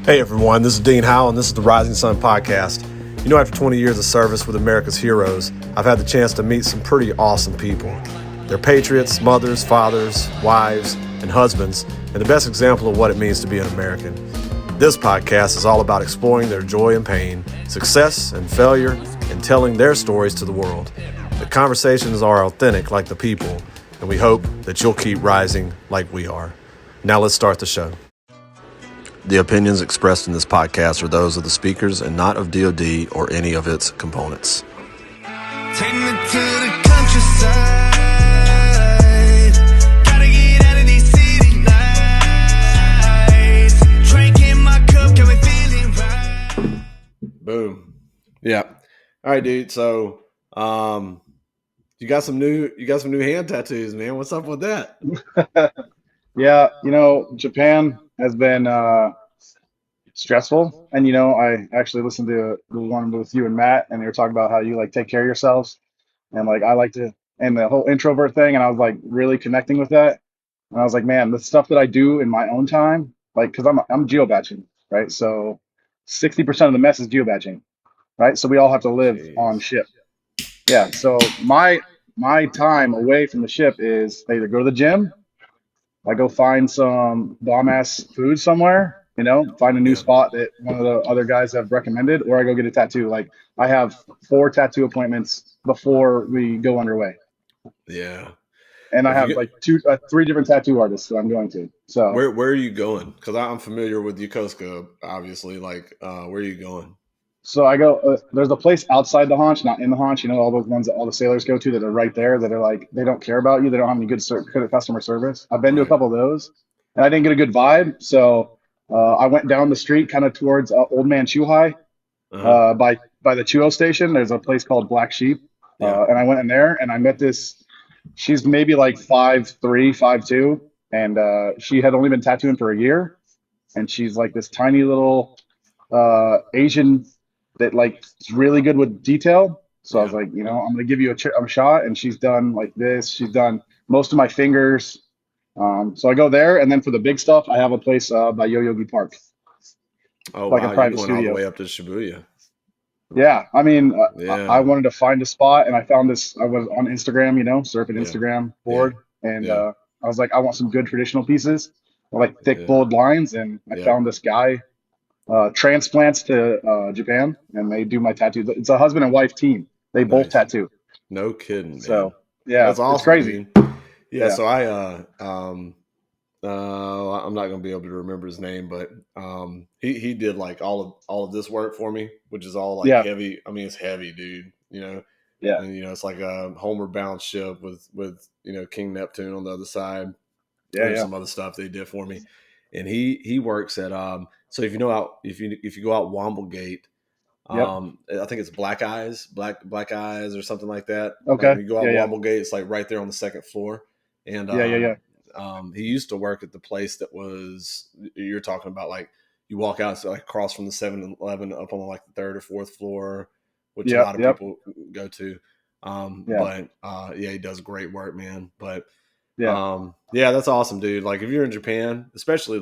Hey everyone, this is Dean Howell and this is the Rising Sun Podcast. You know, after 20 years of service with America's heroes, I've had the chance to meet some pretty awesome people. They're patriots, mothers, fathers, wives, and husbands, and the best example of what it means to be an American. This podcast is all about exploring their joy and pain, success and failure, and telling their stories to the world. The conversations are authentic like the people, and we hope that you'll keep rising like we are. Now let's start the show. The opinions expressed in this podcast are those of the speakers and not of DoD or any of its components. Take me to the countryside. Gotta get out of these city lights. Drinking my cup, got me feeling right. Boom. Yeah. All right, dude. So, you got some new hand tattoos, man. What's up with that? Yeah, Japan has been stressful. And, I actually listened to the one with you and Matt, and they were talking about how you take care of yourselves. And I like to, and the whole introvert thing. And I was really connecting with that. And I was like, man, the stuff that I do in my own time, because I'm geobadging, right? So 60% of the mess is geobadging, right? So we all have to live on ship. Yeah. So my time away from the ship is I either go to the gym, I go find some bomb ass food somewhere, find a new spot that one of the other guys have recommended, or I go get a tattoo. I have 4 tattoo appointments before we go underway. Yeah. And I have 3 different tattoo artists that I'm going to. So where are you going? Because I'm familiar with Yokosuka, obviously. Where are you going? So I go. There's a place outside the haunch, not in the haunch. All those ones that all the sailors go to that are right there. That are they don't care about you. They don't have any good customer service. I've been to a couple of those, and I didn't get a good vibe. So I went down the street, kind of towards Old Man Chuhai, by the Chuo station. There's a place called Black Sheep, and I went in there and I met this. She's maybe 5'3", 5'2", and she had only been tattooing for a year, and she's this tiny little Asian that is really good with detail. So I was I'm gonna give you a shot. And she's done this. She's done most of my fingers. So I go there, and then for the big stuff, I have a place by Yoyogi Park. Oh, a private you're going studio. all the way up to Shibuya. Yeah, I mean, I wanted to find a spot, and I found this. I was on Instagram, surfing Instagram board, and I was I want some good traditional pieces, thick bold lines, and I found this guy. Transplants to Japan, and they do my tattoo. It's a husband and wife team. They both tattoo. No kidding, man. So yeah, that's awesome, it's crazy. Dude. Yeah. So I'm not gonna be able to remember his name, but he did all of this work for me, which is all heavy. I mean, it's heavy, dude. Yeah. And it's like a homeward bound ship with King Neptune on the other side. There's some other stuff they did for me, and he works at So if you go out Womblegate, I think it's Black Eyes or something like that. Okay. When you go out Womblegate, it's right there on the second floor. And he used to work at the place that was you're talking about. You walk out, so across from the 7-Eleven up on the third or fourth floor, which a lot of people go to. But he does great work, man. But that's awesome, dude. If you're in Japan, especially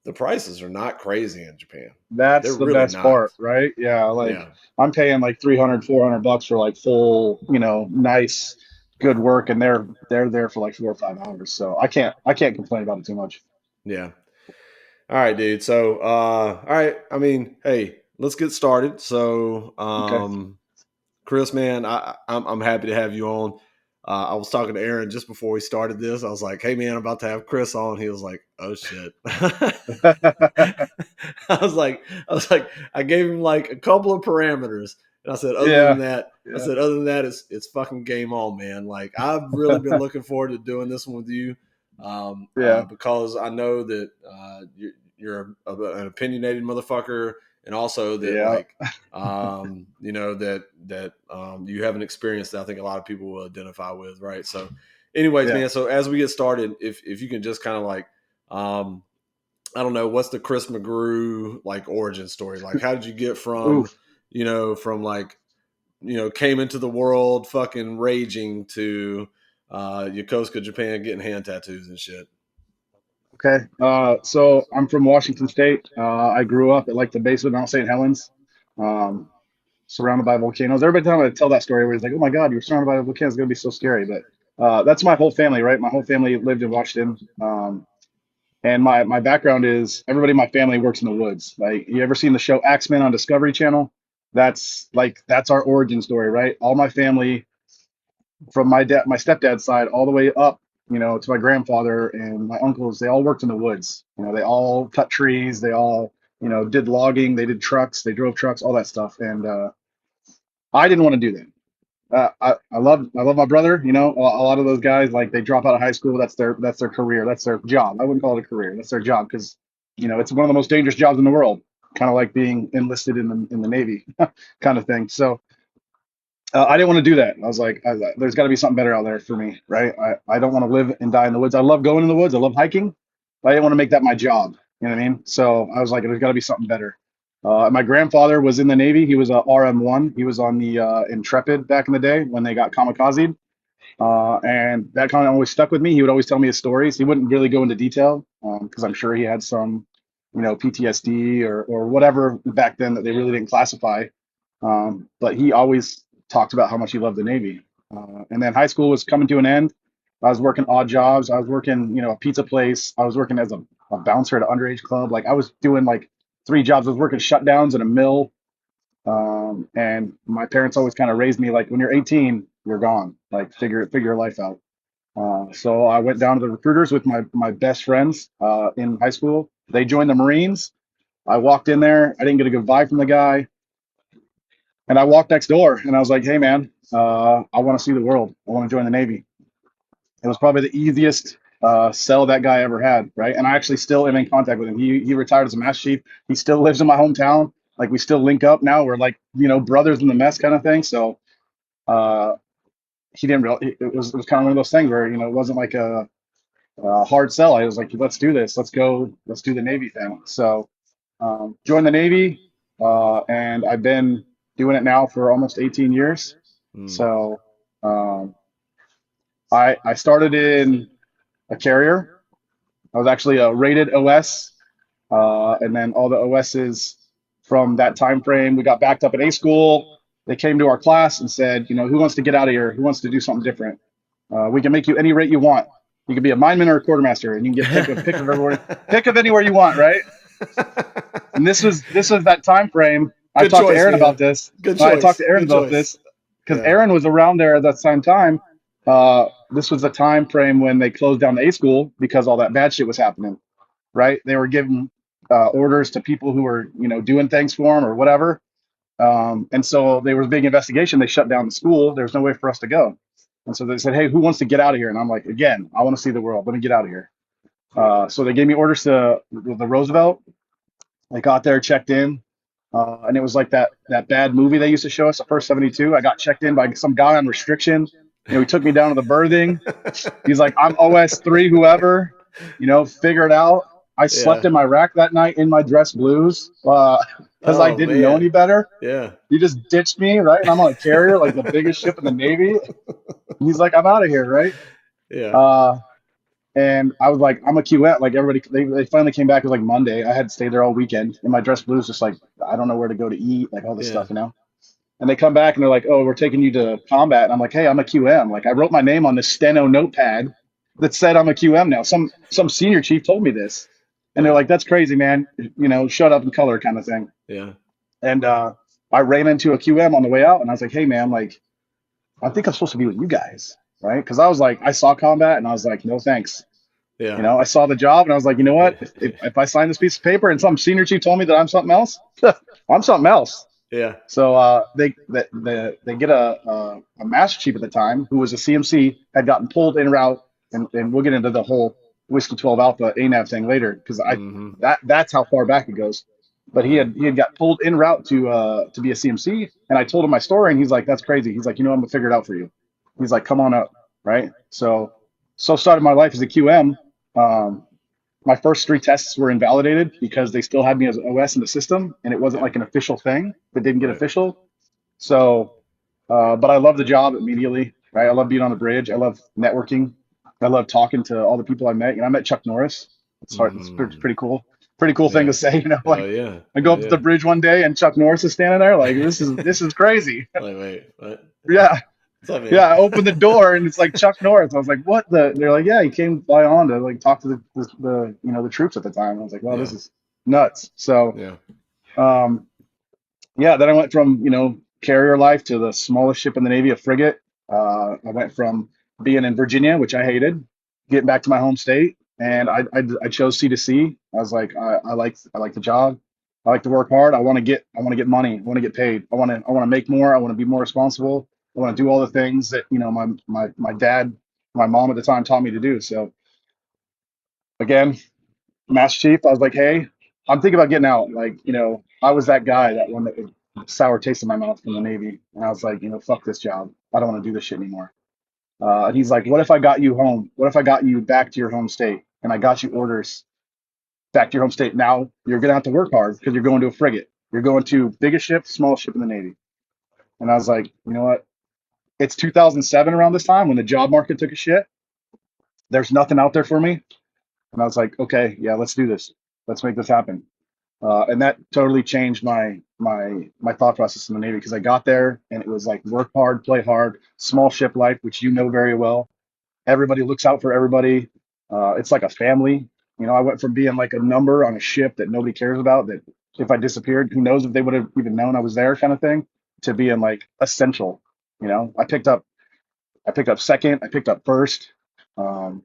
the prices are not crazy in Japan. That's the best part, right? Yeah, I'm paying $300-$400 for full, nice, good work, and they're there for 4 or 5 hours. So I can't complain about it too much. Yeah. All right, dude. So all right. I mean, hey, let's get started. So Chris, man, I'm happy to have you on. I was talking to Aaron just before we started this. I was like, hey, man, I'm about to have Chris on. He was like, oh, shit. I was like, I gave him a couple of parameters. And I said, other than that, it's fucking game on, man. I've really been looking forward to doing this one with you because I know that you're an opinionated motherfucker. And also that that you have an experience that I think a lot of people will identify with, right? So anyways, man, so as we get started, if you can just kind of I don't know, what's the Chris McGrew origin story? How did you get from came into the world fucking raging to Yokosuka, Japan, getting hand tattoos and shit? Okay. So I'm from Washington State. I grew up at like the base of Mount St. Helens, um, surrounded by volcanoes. Every time I tell that story, everybody's like, "Oh my God, you're surrounded by a volcano. It's gonna be so scary." But that's my whole family, right? My whole family lived in Washington. And my background is everybody in my family works in the woods. Like, you ever seen the show Axemen on Discovery Channel? That's our origin story, right? All my family, from my stepdad's side, all the way up, to my grandfather and my uncles, they all worked in the woods. They all cut trees. They all, did logging. They did trucks. They drove trucks, all that stuff. And I didn't want to do that. I love my brother. A lot of those guys, like, they drop out of high school. That's their career. That's their job. I wouldn't call it a career. That's their job because it's one of the most dangerous jobs in the world. Kind of like being enlisted in the Navy, kind of thing. So I didn't want to do that. There's got to be something better out there for me, right? I don't want to live and die in the woods. I love going in the woods. I love hiking, but I didn't want to make that my job. You know what I mean? So I was like, there's got to be something better. My grandfather was in the Navy. He was a RM1. He was on the Intrepid back in the day when they got kamikaze. And that kind of always stuck with me. He would always tell me his stories. He wouldn't really go into detail because I'm sure he had some, PTSD or whatever back then that they really didn't classify. But he always talked about how much he loved the Navy. And then high school was coming to an end. I was working odd jobs. I was working, a pizza place. I was working as a bouncer at an underage club. Like, I was doing like three jobs. I was working shutdowns in a mill. And my parents always kind of raised me like, when you're 18, you're gone. Like, figure your life out. So I went down to the recruiters with my best friends in high school. They joined the Marines. I walked in there. I didn't get a good vibe from the guy. And I walked next door and I was like, "Hey, man, I want to see the world. I want to join the Navy." It was probably the easiest sell that guy ever had, right? And I actually still am in contact with him. He retired as a master chief. He still lives in my hometown. Like, we still link up now. We're like, brothers in the mess kind of thing. So uh, he didn't really. It was kind of one of those things where it wasn't like a hard sell. I was like, "Let's do this. Let's go. Let's do the Navy thing." So joined the Navy, and I've been doing it now for almost 18 years. Mm, So um, I started in a carrier. I was actually a rated OS, and then all the OSs from that time frame, we got backed up at A school. They came to our class and said, "Who wants to get out of here? Who wants to do something different? We can make you any rate you want. You can be a mineman or a quartermaster, and you can get pick of everywhere, pick of anywhere you want, right?" And this was that time frame. I've Good talked to choice, Aaron about man. this. Good I talked choice. to Aaron Good about choice. this because Yeah. Aaron was around there at that same time. This was the time frame when they closed down the A school because all that bad shit was happening, right? They were giving orders to people who were, doing things for them or whatever. And so there was a big investigation. They shut down the school. There was no way for us to go. And so they said, "Hey, who wants to get out of here?" And I'm like, "Again, I want to see the world. Let me get out of here." So they gave me orders to the Roosevelt. I got there, checked in, and it was like that bad movie they used to show us, the first 72. I got checked in by some guy on restriction. He took me down to the berthing. He's like, "I'm OS3, whoever, figure it out." I slept Yeah. in my rack that night in my dress blues because I Oh didn't know any man. better. Yeah. He just ditched me, right? And I'm on a carrier, like the biggest ship in the Navy. He's like, "I'm out of here," right? Yeah. Uh, and I was like, "I'm a QM." Like, everybody, they finally came back. It was like Monday. I had stayed there all weekend in my dress blues, just like, I don't know where to go to eat, like all this Yeah. stuff. And they come back and they're like, "Oh, we're taking you to combat." And I'm like, "Hey, I'm a QM." Like, I wrote my name on this steno notepad that said I'm a QM now. Some senior chief told me this. And they're Yeah. like, "That's crazy, man. Shut up and color," kind of thing. Yeah. And I ran into a QM on the way out and I was like, "Hey, man, like, I think I'm supposed to be with you guys." Right. Because I was like, I saw combat and I was like, "No, thanks." Yeah. I saw the job and I was like, "You know Yeah. what? If I sign this piece of paper and some senior chief told me that I'm something else, I'm something else." Yeah. So they get a master chief at the time who was a CMC, had gotten pulled en route, and we'll get into the whole Whiskey 12 Alpha ANAV thing later because I Mm-hmm. that's how far back it goes. But he Yeah. had he had got pulled en route to be a CMC, and I told him my story, and he's like, "That's crazy." He's like, "I'm gonna figure it out for you." He's like, "Come on up," right? So started my life as a QM. Um, my first three tests were invalidated because they still had me as OS in the system, and it wasn't Yeah. like an official thing that didn't get Right. official. So, but I love the job immediately, right? I love being on the bridge. I love networking. I love talking to all the people I met. I met Chuck Norris. It's hard. It's Mm, pretty cool thing to yeah. say, you know. Oh Like yeah. I go Oh up to the yeah. bridge one day and Chuck Norris is standing there. Like this is crazy. Like, wait, what? Yeah, What's up, yeah. man? I opened the door and it's like Chuck Norris. I was like, what the? They're like, yeah, he came by on to like talk to the you know the troops at the time. I was like, wow, Yeah. this is nuts. So Yeah. um, yeah, then I went from carrier life to the smallest ship in the Navy, a frigate. I went from being in Virginia, which I hated, getting back to my home state, and I chose C to C. I was like, I like the job. I like to work hard. I want to get money. I want to get paid. I want to make more. I want to be more responsible. I want to do all the things that my dad, my mom at the time taught me to do. So again, Master Chief, I was like, hey, I'm thinking about getting out. Like, I was that guy that one that sour taste in my mouth from the Navy. And I was like, fuck this job. I don't want to do this shit anymore. And he's like, what if I got you home? What if I got you back to your home state and I got you orders back to your home state? Now you're going to have to work hard because you're going to a frigate. You're going to biggest ship, smallest ship in the Navy. And I was like, you know what? It's 2007 around this time when the job market took a shit. There's nothing out there for me. And I was like, okay, yeah, let's do this. Let's make this happen. And that totally changed my thought process in the Navy because I got there and it was like work hard, play hard, small ship life, which you know very well. Everybody looks out for everybody. It's like a family. I went from being like a number on a ship that nobody cares about, that if I disappeared, who knows if they would have even known I was there, kind of thing, to being like essential. I picked up second, I picked up first. Um,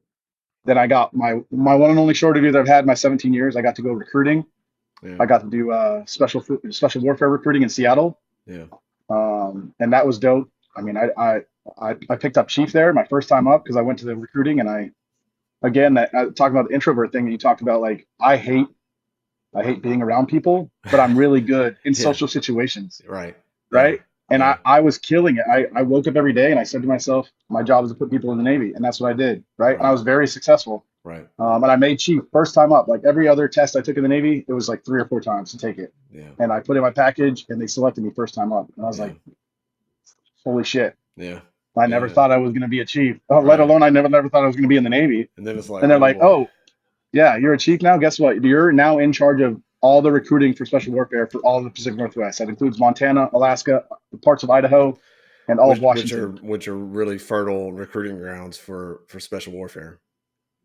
then I got my one and only short interview that I've had in my 17 years. I got to go recruiting. Yeah. I got to do special warfare recruiting in Seattle, Yeah. and that was dope. I mean, I picked up chief there my first time up because I went to the recruiting, and I talking about the introvert thing that you talked about. Like I hate being around people, but I'm really good in Yeah. social situations, Right. Yeah. right? And Yeah. I was killing it. I woke up every day and I said to myself, my job is to put people in the Navy, and that's what I did, right? And I Right. was very successful. Right. And I made chief first time up. Like every other test I took in the Navy, it was like 3 or 4 times to take it. Yeah. And I put in my package, and they selected me first time up. And I was Yeah. like, holy shit! Yeah. I never Yeah. thought I was going to be a chief. Let Right. alone I never thought I was going to be in the Navy. And then it's like, And they're oh like, boy. oh yeah, you're a chief now. Guess what? You're now in charge of all the recruiting for special warfare for all of the Pacific Northwest. That includes Montana, Alaska, parts of Idaho, and all of Washington. Which are really fertile recruiting grounds for special warfare.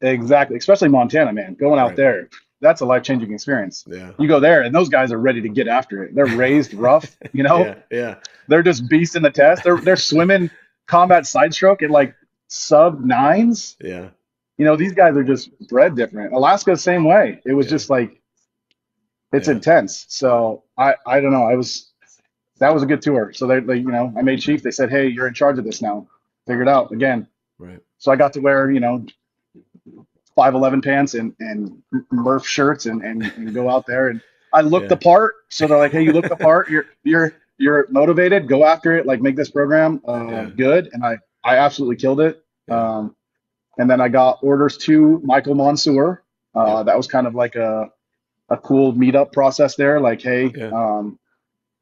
Exactly, especially Montana, man. Going out Right. there, that's a life-changing experience. Yeah. You go there, and those guys are ready to get after it. They're raised rough, Yeah. Yeah. They're just beasts in the test. They're swimming combat side stroke at like sub nines. Yeah. These guys are just bred different. Alaska, the same way. It was Yeah. just like it's Yeah. intense. So I don't know. That was a good tour. So they I made chief. They said, hey, you're in charge of this now. Figure it out again. Right. So I got to wear 511 pants and Murph shirts and go out there, and I looked the Yeah. part. So they're like, hey, you look the part. You're motivated. Go after it. Like make this program Yeah. good. And I absolutely killed it. Yeah. And then I got orders to Michael Monsoor. Yep. That was kind of like a cool meetup process there. Like, hey, Yeah.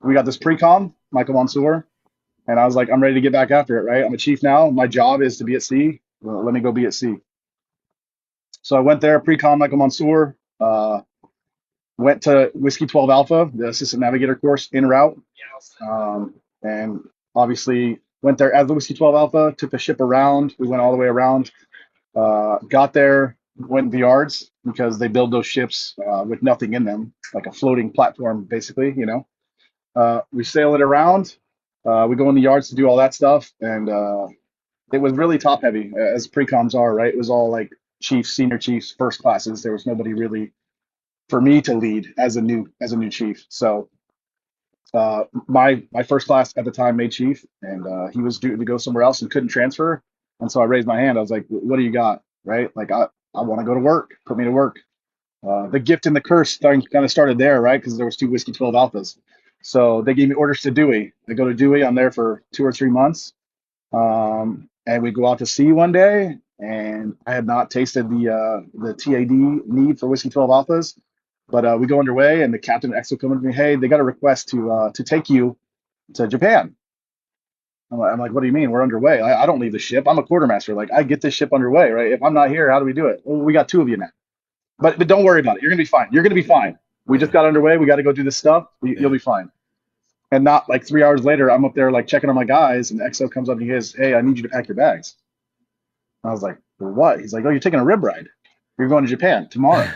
we got this pre-com, Michael Monsoor. And I was like, I'm ready to get back after it, right? I'm a chief now. My job is to be at sea. Well, let me go be at sea. So I went there, pre-com Michael Mansour, went to Whiskey 12 Alpha, the assistant navigator course en route. And obviously went there as the Whiskey 12 Alpha, took the ship around. We went all the way around, got there, went in the yards because they build those ships with nothing in them, like a floating platform, basically. We sail it around. We go in the yards to do all that stuff. And it was really top heavy, as pre-coms are, right? It was all like chiefs, senior chiefs, first classes. There was nobody really for me to lead as a new chief. So my first class at the time made chief, and he was due to go somewhere else and couldn't transfer. And so I raised my hand. I was like, "What do you got?" Right? Like I want to go to work. Put me to work. The gift and the curse kind of started there, right? Because there was two Whiskey 12 Alphas. So they gave me orders to Dewey. I go to Dewey. I'm there for 2 or 3 months. And we go out to sea one day, and I had not tasted the TAD need for Whiskey 12 Alphas. But we go underway, and the captain and exo come to me, hey, they got a request to take you to Japan. I'm like, what do you mean? We're underway. I don't leave the ship. I'm a quartermaster. Like, I get this ship underway, right? If I'm not here, how do we do it? Well, we got two of you now. But don't worry about it. You're gonna be fine. You're gonna be fine. We just got underway. We got to go do this stuff. You'll be fine. And not like 3 hours later, I'm up there like checking on my guys, and XO comes up and he goes, "Hey, I need you to pack your bags." And I was like, "For what?" He's like, "Oh, you're taking a rib ride. You're going to Japan tomorrow."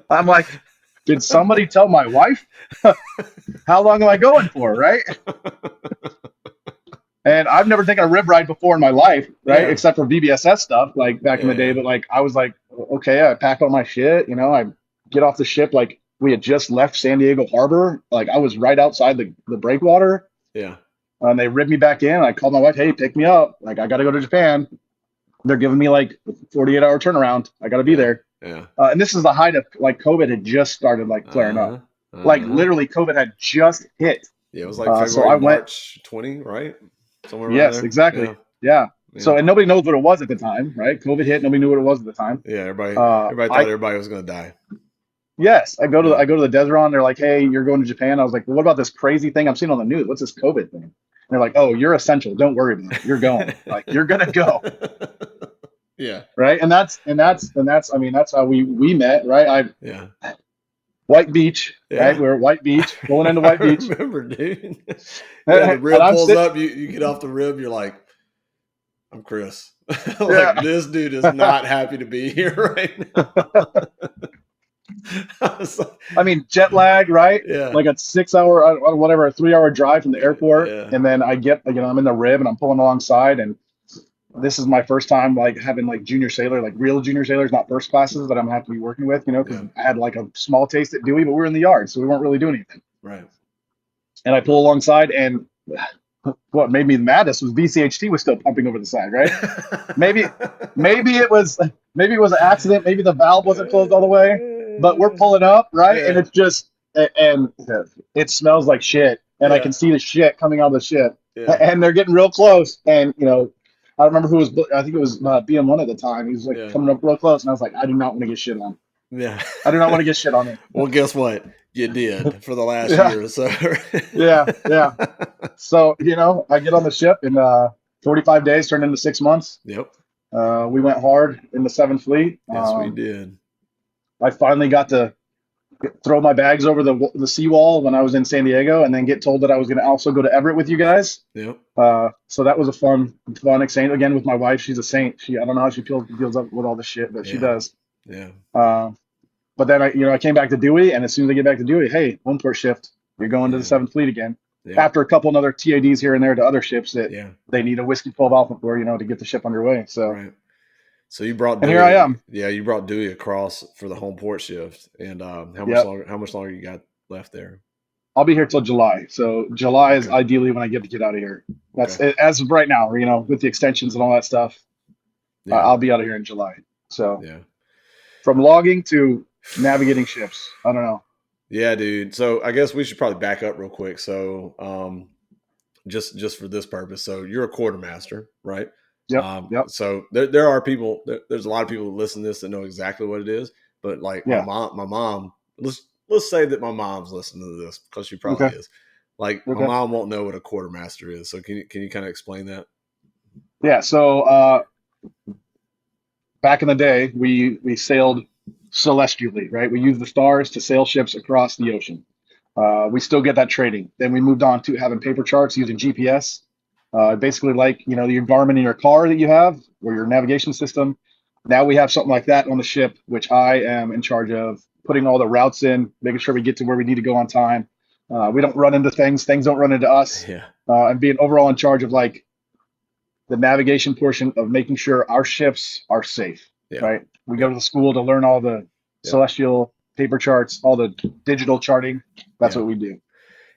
I'm like, "Did somebody tell my wife? How long am I going for?" Right? And I've never taken a rib ride before in my life, right? Except for VBSS stuff, like back in the day. But like, I was like, okay, I packed all my shit. You know, I get off the ship. Like, we had just left San Diego Harbor. Like, I was right outside the breakwater. Yeah. And they ripped me back in. I called my wife, "Hey, pick me up. Like, I got to go to Japan." They're giving me like 48-hour turnaround. I got to be there. Yeah. And this is the height of like COVID had just started like flaring up. Like literally COVID had just hit. Yeah, it was like February, March 20, right? Somewhere around Yes, there. exactly. Yeah. So, and nobody knows what it was at the time, right? COVID hit. Nobody knew what it was at the time. Yeah, everybody thought everybody was going to die. Yes, I go to the Deseron. They're like, "Hey, you're going to Japan." I was like, "Well, what about this crazy thing I'm seeing on the news? What's this COVID thing?" And they're like, "Oh, you're essential. Don't worry about it. You're going. Like, you're gonna go." Yeah. Right. And that's I mean, that's how we met, right? White Beach, right? We're at White Beach, pulling into White Beach. I remember, dude. The rib pulls up, you get off the rib, you're like, "I'm Chris." Like, this dude is not happy to be here right now. I mean, jet lag, right? Yeah. Like a 6-hour, whatever, a 3-hour drive from the airport. And then I get, I'm in the rib and I'm pulling alongside. And this is my first time like having like junior sailor, like real junior sailors, not first classes that I'm gonna have to be working with, because I had like a small taste at Dewey, but we were in the yard, so we weren't really doing anything. Right. And I pull alongside, and what made me maddest was VCHT was still pumping over the side, right? maybe it was an accident, maybe the valve wasn't closed all the way, but we're pulling up, right? And it's just, and it smells like shit, and I can see the shit coming out of the ship, and they're getting real close, and I remember who was. I think it was BM1 at the time. He was like coming up real close, and I was like, "I do not want to get shit on." Yeah, I do not want to get shit on it. Well, guess what? You did for the last year or so. Yeah. So I get on the ship, and 45 days turned into 6 months. Yep. We went hard in the 7th Fleet. Yes, we did. I finally got to throw my bags over the seawall when I was in San Diego, and then get told that I was going to also go to Everett with you guys. Yep. So that was a fun exchange again with my wife. She's a saint. I don't know how she deals up with all this shit, but she does. Yeah. But then I came back to Dewey, and as soon as I get back to Dewey, hey, home port shift, you're going to the 7th Fleet again. After a couple other TADs here and there to other ships that they need a whiskey 12 alpha for, to get the ship underway. So. Right. So you brought Dewey, here I am. Yeah, you brought Dewey across for the home port shift, and how much longer you got left there? I'll be here till July. So July is ideally when I get out of here. That's as of right now. With the extensions and all that stuff, I'll be out of here in July. So from logging to navigating ships, I don't know. Yeah, dude. So I guess we should probably back up real quick. So just for this purpose, so you're a quartermaster, right? Yep. So there are people. There's a lot of people that listen to this that know exactly what it is. But like my mom. Let's say that my mom's listening to this, because she probably is. Like my mom won't know what a quartermaster is. So can you kind of explain that? Yeah. So back in the day, we sailed celestially, right? We used the stars to sail ships across the ocean. We still get that training. Then we moved on to having paper charts using GPS. Basically like, the environment in your car that you have, or your navigation system. Now we have something like that on the ship, which I am in charge of putting all the routes in, making sure we get to where we need to go on time. We don't run into things don't run into us. And being overall in charge of like the navigation portion of making sure our ships are safe, right? We go to the school to learn all the celestial paper charts, all the digital charting. That's what we do.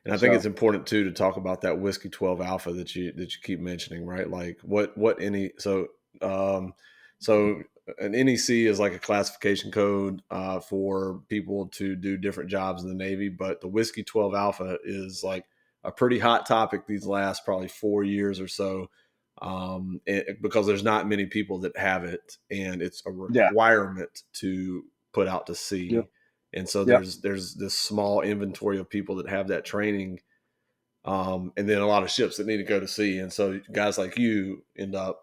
And I think it's important too to talk about that whiskey 12 alpha that you keep mentioning, right? Like so an NEC is like a classification code for people to do different jobs in the Navy, but the whiskey 12 alpha is like a pretty hot topic these last probably 4 years or so, because there's not many people that have it, and it's a requirement to put out to sea. And so there's this small inventory of people that have that training, and then a lot of ships that need to go to sea. And so guys like you end up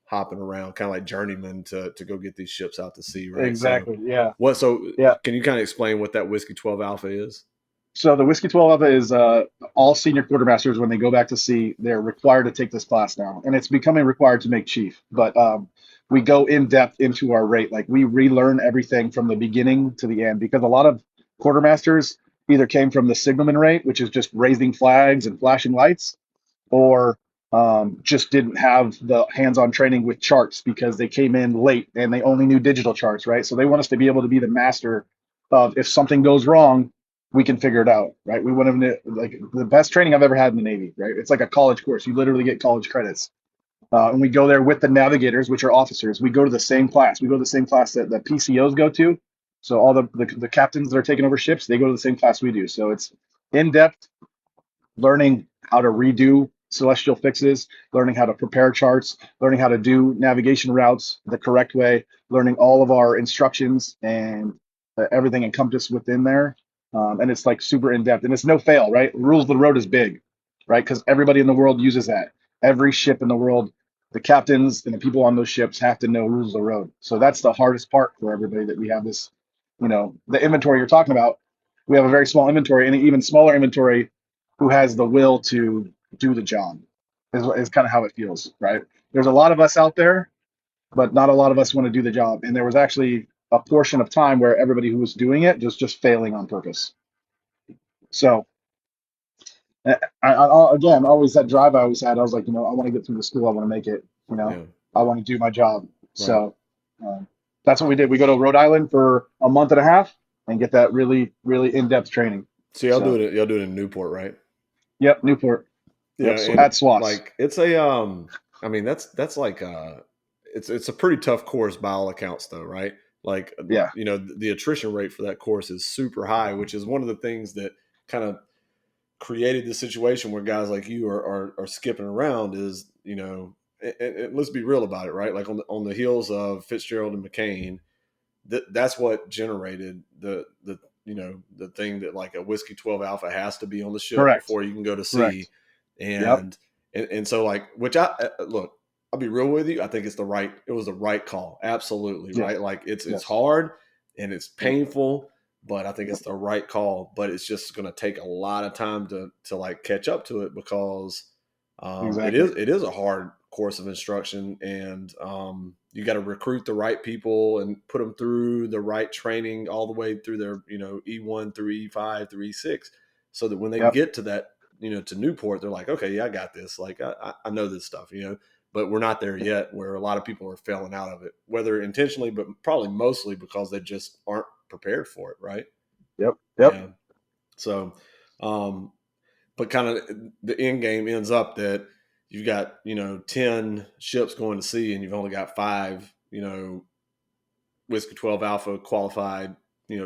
hopping around, kind of like journeymen to go get these ships out to sea, right? So Exactly. Yeah. what? So Yeah. can you kind of explain what that Whiskey 12 Alpha is? So the Whiskey 12 Alpha is all senior quartermasters when they go back to sea, they're required to take this class now, and it's becoming required to make chief. But we go in depth into our rate, like we relearn everything from the beginning to the end, because a lot of quartermasters either came from the signalman rate, which is just raising flags and flashing lights, or just didn't have the hands-on training with charts because they came in late and they only knew digital charts, right? So they want us to be able to be the master of if something goes wrong, we can figure it out, right? We want to like the best training I've ever had in the Navy, right? It's like a college course. You literally get college credits. And we go there with the navigators, which are officers. We go to the same class. We go to the same class that the PCOs go to. So all the captains that are taking over ships, they go to the same class we do. So it's in depth learning how to redo celestial fixes, learning how to prepare charts, learning how to do navigation routes the correct way, learning all of our instructions and everything encompassed within there. And it's like super in depth and it's no fail, right? Rules of the road is big, right? Because everybody in the world uses that. Every ship in the world, the captains and the people on those ships have to know rules of the road. So that's the hardest part for everybody that we have this, the inventory you're talking about. We have a very small inventory and an even smaller inventory who has the will to do the job is kind of how it feels, right? There's a lot of us out there, but not a lot of us want to do the job. And there was actually a portion of time where everybody who was doing it just failing on purpose. So again, always that drive I always had. I was like, I want to get through the school. I want to make it. Yeah. I want to do my job. Right. So that's what we did. We go to Rhode Island for a month and a half and get that really, really in-depth training. So y'all do it. Y'all do it in Newport, right? Yep, Newport. Yeah, Yep, and at SWAS. like it's a I mean that's like it's a pretty tough course by all accounts though, right? Like Yeah. the attrition rate for that course is super high, which is one of the things that kind of created the situation where guys like you are skipping around is, and let's be real about it, right? Like on the heels of Fitzgerald and McCain, that's what generated the thing that like a Whiskey 12 Alpha has to be on the ship Correct. before you can go to sea. Correct. Yep. And so like, which I look, I'll be real with you. I think it was the right call. Absolutely. Yes. Right. Like it's Yes. hard and it's Yep. painful, but I think Yep. it's the right call, but it's just going to take a lot of time to like catch up to it because Exactly. it is a hard course of instruction, and you got to recruit the right people and put them through the right training all the way through their E1 through E5 through E6, so that when they Yep. get to that to Newport, they're like, okay, yeah, I got this. Like I know this stuff, but we're not there yet. Where a lot of people are failing out of it, whether intentionally, but probably mostly because they just aren't prepared for it, right? Yep. Yep. Yeah. So, but kind of the end game ends up that you've got 10 ships going to sea and you've only got 5 Whiskey 12 Alpha qualified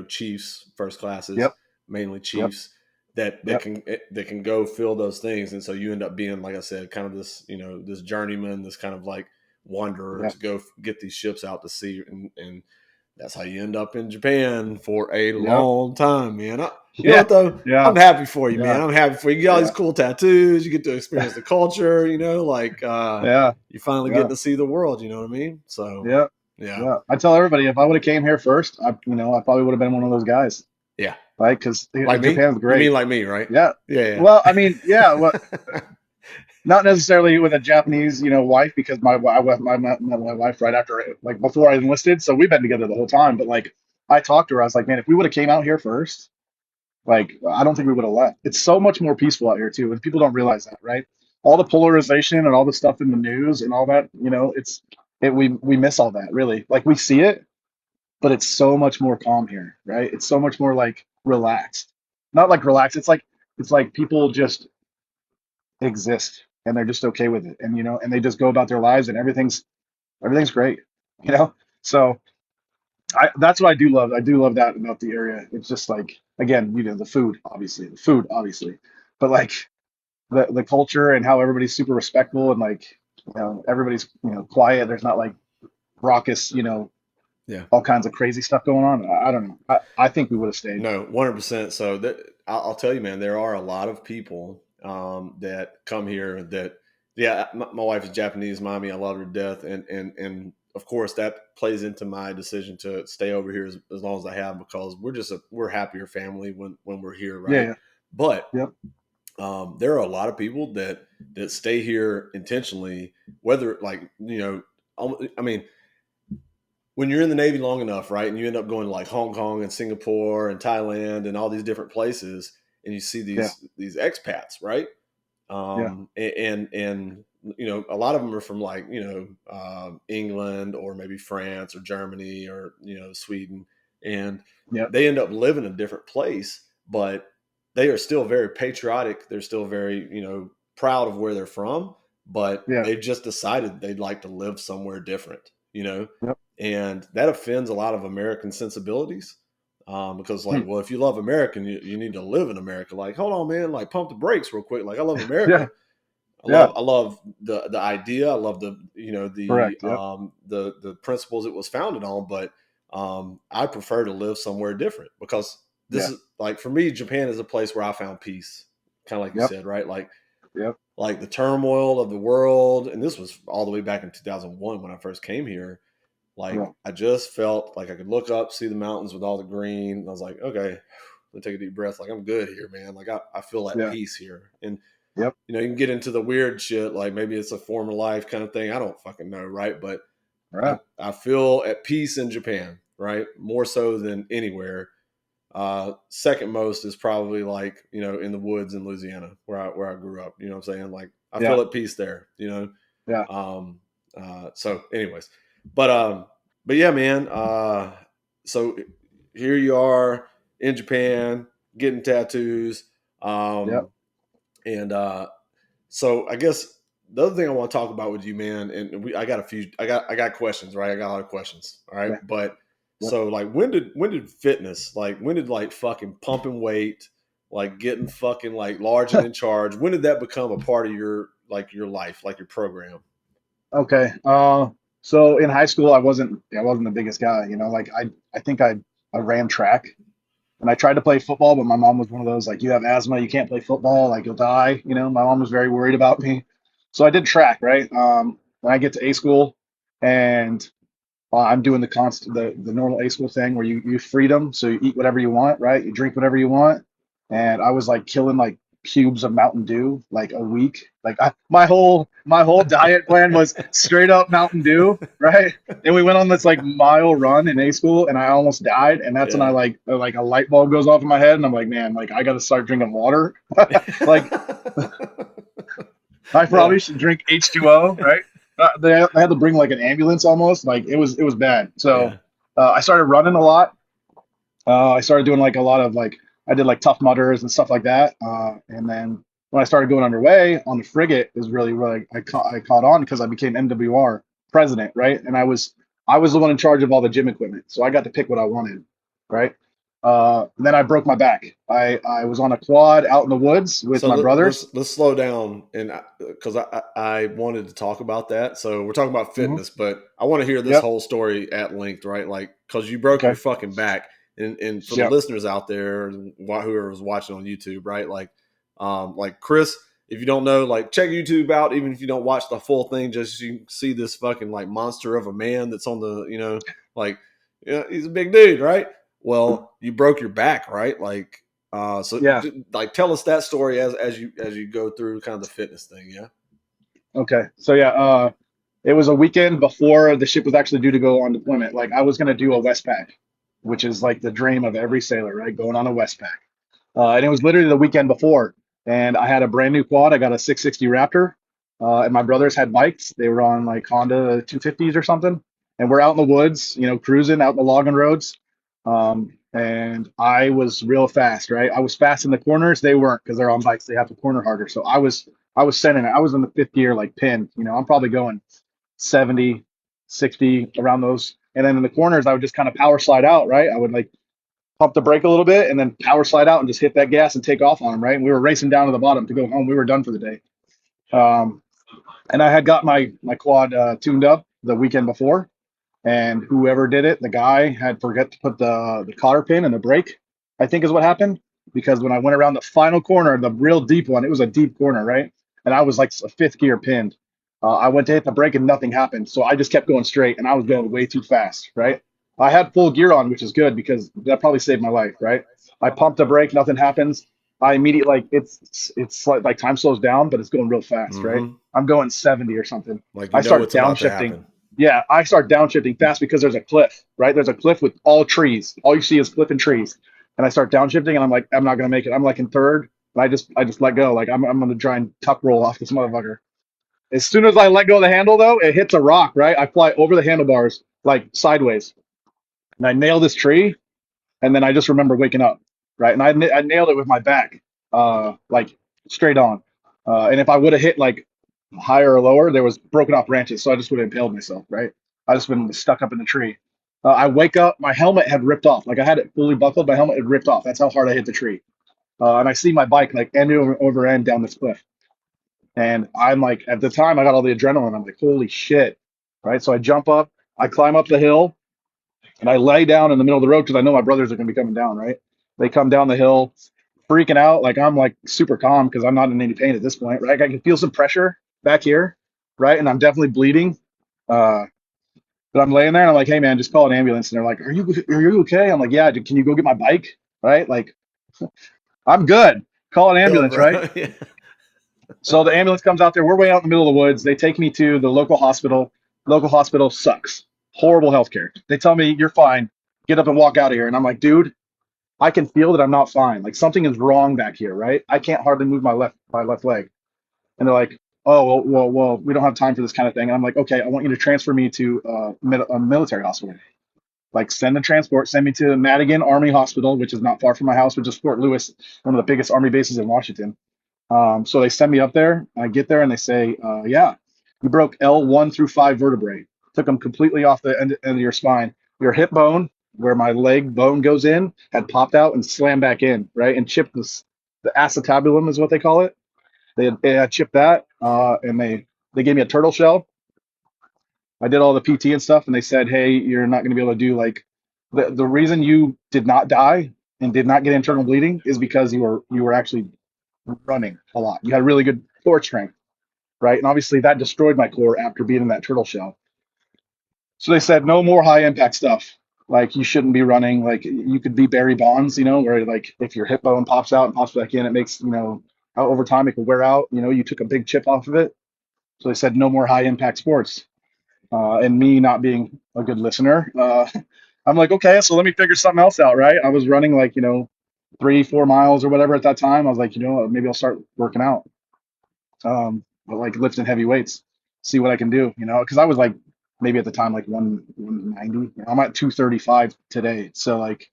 chiefs, first classes, Yep. mainly Yep. chiefs that Yep. can go fill those things. And so you end up being, like I said, kind of this this journeyman, this kind of like wanderer Yep. to go get these ships out to sea, and that's how you end up in Japan for a Yep. long time, man. You know Yeah. what though? Yeah. I'm happy for you, man. Yeah. I'm happy for you. You get all these Yeah. cool tattoos. You get to experience the culture. Like Yeah. you finally Yeah. getting to see the world. You know what I mean? So Yeah. yeah, Yeah. I tell everybody if I would have came here first, I probably would have been one of those guys, yeah. right? Because Like me? Japan's You mean great. like me, right? Yeah. Yeah, Well, I mean, yeah. Well, not necessarily with a Japanese, wife, because I met my wife right after, like before I enlisted, so we've been together the whole time. But like, I talked to her. I was like, man, if we would have came out here first, like, I don't think we would have left. It's so much more peaceful out here too, and people don't realize that, right? All the polarization and all the stuff in the news and all that, we miss all that really. Like we see it, but it's so much more calm here, right? It's so much more like relaxed. Not like relaxed. It's like people just exist and they're just okay with it, and and they just go about their lives and everything's great, you know. So that's what I do love. I do love that about the area. It's just like again, the food obviously, but like the culture and how everybody's super respectful and like everybody's quiet. There's not like raucous, yeah. all kinds of crazy stuff going on. I don't know. I think we would have stayed. No, 100%. So I'll tell you, man, there are a lot of people that come here that Yeah, my wife is Japanese, mommy. I love her to death, and of course that plays into my decision to stay over here as long as I have, because we're happier family when we're here, Yeah, right? yeah, But yep, there are a lot of people that stay here intentionally, whether I mean, when you're in the Navy long enough, right, and you end up going to like Hong Kong and Singapore and Thailand and all these different places, and you see yeah, these expats, right? yeah, And a lot of them are from like England or maybe France or Germany or Sweden, and yep, they end up living in a different place, but they are still very patriotic. They're still very proud of where they're from, but yeah, they've just decided they'd like to live somewhere different, yep, and that offends a lot of American sensibilities. Because hmm, like, well, if you love America, you need to live in America. Like, hold on, man, like pump the brakes real quick. Like, I love yeah, America. yeah, I love the idea. I love the correct, yep, the principles it was founded on. But I prefer to live somewhere different, because this yeah, is like, for me, Japan is a place where I found peace. Kind of like you yep, said, right? yep, Like the turmoil of the world, and this was all the way back in 2001 when I first came here. yeah, Like, I just felt like I could look up, see the mountains with all the green. And I was like, okay, let me take a deep breath. Like, I'm good here, man. Like, I feel at yeah, peace here. And yep, you can get into the weird shit, like maybe it's a form of life kind of thing. I don't fucking know, right? But right, I feel at peace in Japan, right? More so than anywhere. Second most is probably like, in the woods in Louisiana where I grew up. You know what I'm saying? Like, I yeah, feel at peace there. yeah, Um, so anyways, but but yeah, man. So here you are in Japan getting tattoos. yep, Um, and so I guess the other thing I want to talk about with you, man, and I got I got questions, right? I got a lot of questions, all right. yeah, But yep. so like, when did fitness, like when did like fucking pumping weight, like getting fucking like large and in charge, when did that become a part of your life, like your program? Okay. So in high school, I wasn't the biggest guy, like I think I ran track and I tried to play football, but my mom was one of those, like, you have asthma, you can't play football, like you'll die. My mom was very worried about me. So I did track, right? When I get to A school and I'm doing the normal A school thing where you freedom, so you eat whatever you want, right? You drink whatever you want, and I was like killing like cubes of Mountain Dew like a week. Like my whole diet plan was straight up Mountain Dew, right? And we went on this like mile run in A school, and I almost died. And that's when I Yeah. like a light bulb goes off in my head, and I'm like, man, like I got to start drinking water. Like I Yeah. probably should drink H2O, right? They had to bring like an ambulance almost. Like it was bad. So Yeah. I started running a lot. I started doing like a lot of like I did like Tough Mudders and stuff like that. And then when I started going underway on the frigate is really where I caught on because I became MWR president, right? And I was the one in charge of all the gym equipment, so I got to pick what I wanted, right? And then I broke my back. I was on a quad out in the woods with So my brothers. let's slow down, and because I wanted to talk about that. So we're talking about Hmm. fitness, but I want to hear this Yep. whole story at length, right? Like, because you broke your Okay. fucking back, and for the Yep. listeners out there, whoever was watching on YouTube, right? Like Chris, if you don't know, like check YouTube out, even if you don't watch the full thing, just so you can see this fucking like monster of a man that's on the, like, yeah, he's a big dude, right? Well, you broke your back, right? Like, Yeah. like tell us that story as you go through kind of the fitness thing, yeah. Okay. So yeah, it was a weekend before the ship was actually due to go on deployment. Like I was gonna do a Westpac, which is like the dream of every sailor, right? Going on a Westpac. And it was literally the weekend before. And I had a brand new quad. I got a 660 Raptor. And my brothers had bikes. They were on like Honda 250s or something. And we're out in the woods, cruising out in the logging roads. And I was real fast, right? I was fast in the corners. They weren't because they're on bikes. They have to corner harder. So I was sending it. I was in the fifth gear, like pin. I'm probably going 70, 60 around those. And then in the corners, I would just kind of power slide out, right? I would like pump the brake a little bit and then power slide out and just hit that gas and take off on them, right? And we were racing down to the bottom to go home. We were done for the day. Um, and I had got my quad tuned up the weekend before, and whoever did it, the guy had forget to put the cotter pin in the brake, I think is what happened. Because when I went around the final corner, the real deep one, it was a deep corner, right? and I was like a fifth gear pinned. I went to hit the brake and nothing happened, so I just kept going straight, and I was going way too fast. Right, I had full gear on, which is good because that probably saved my life. Right, I pumped the brake, nothing happens. I immediately like it's like time slows down, but it's going real fast. Right, Mm-hmm. I'm going 70 or something. Like, I you know start what's about to downshifting. happen. Yeah, I start downshifting fast because there's a cliff, right? There's a cliff with all trees. All you see is cliff and trees. And I start downshifting and I'm like, I'm not gonna make it. I'm like in third, and I just let go. Like I'm gonna try and tuck roll off this motherfucker. As soon as I let go of the handle though, it hits a rock, right? I fly over the handlebars like sideways. And I nail this tree, and then I just remember waking up, right? And I nailed it with my back, like straight on. And if I would have hit like higher or lower, there was broken off branches, so I just would have impaled myself, right? I just been stuck up in the tree. I wake up, my helmet had ripped off. Like I had it fully buckled, my helmet had ripped off. That's how hard I hit the tree. And I see my bike like end over end down this cliff. And I'm like, at the time, I got all the adrenaline. I'm like, holy shit, right? So I jump up, I climb up the hill, and I lay down in the middle of the road because I know my brothers are going to be coming down, right? They come down the hill, freaking out. Like I'm like super calm because I'm not in any pain at this point, right? I can feel some pressure back here, right? And I'm definitely bleeding. Uh, but I'm laying there and I'm like, hey man, just call an ambulance. And they're like, are you okay? I'm like, yeah, dude, can you go get my bike? Right? Like, I'm good. Call an Yo, ambulance, right? bro. Yeah. So the ambulance comes out there. We're way out in the middle of the woods. They take me to the local hospital. Local hospital sucks. Horrible healthcare. They tell me you're fine. Get up and walk out of here. And I'm like, dude, I can feel that I'm not fine. Like something is wrong back here, right? I can't hardly move my left leg. And they're like, oh, well, we don't have time for this kind of thing. And I'm like, okay, I want you to transfer me to a military hospital. Like send the transport, send me to Madigan Army Hospital, which is not far from my house, which is Fort Lewis, one of the biggest army bases in Washington. So they send me up there. I get there and they say, yeah, you broke L1 through 5 vertebrae. Took them completely off the end of your spine. Your hip bone, where my leg bone goes in, had popped out and slammed back in, right? And chipped the acetabulum is what they call it. They had chipped that, and they gave me a turtle shell. I did all the PT and stuff, and they said, hey, you're not going to be able to do like the reason you did not die and did not get internal bleeding is because you were actually running a lot. You had really good core strength, right? And obviously that destroyed my core after being in that turtle shell. So they said no more high impact stuff. Like you shouldn't be running. Like you could be Barry Bonds, where like if your hip bone pops out and pops back in, it makes over time it could wear out. You took a big chip off of it. So they said no more high impact sports. And me not being a good listener, I'm like, okay, so let me figure something else out, right? I was running like 3-4 miles or whatever at that time. I was like, maybe I'll start working out. But like lifting heavy weights, see what I can do, because I was like maybe at the time like 190. I'm at 235 today. So like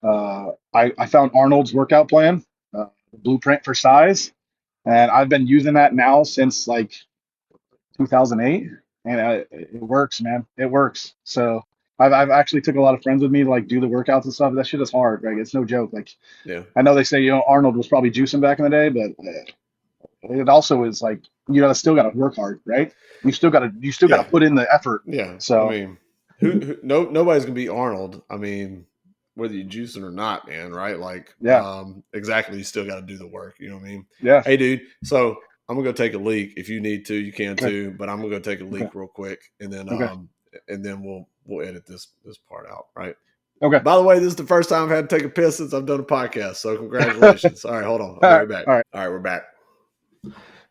I found Arnold's workout plan, blueprint for size, and I've been using that now since like 2008, and it works, man. It works. So I've actually took a lot of friends with me to like do the workouts and stuff. That shit is hard, right? It's no joke. Like Yeah. I know they say Arnold was probably juicing back in the day, but it also is like still got to work hard, right? You still got to Yeah. put in the effort. Yeah. I So mean, who no nobody's gonna be Arnold. I mean, whether you juice it or not, man, right? Like, yeah, exactly, you still got to do the work. You know what I mean? yeah, Hey, dude. So I'm gonna go take a leak. If you need to, you can okay, too. But I'm gonna go take a okay, leak real quick, okay, and then we'll edit this part out, right? okay. By the way, this is the first time I've had to take a piss since I've done a podcast. So congratulations. All right, hold on. I'll All be right, right back. all right. All right, we're back.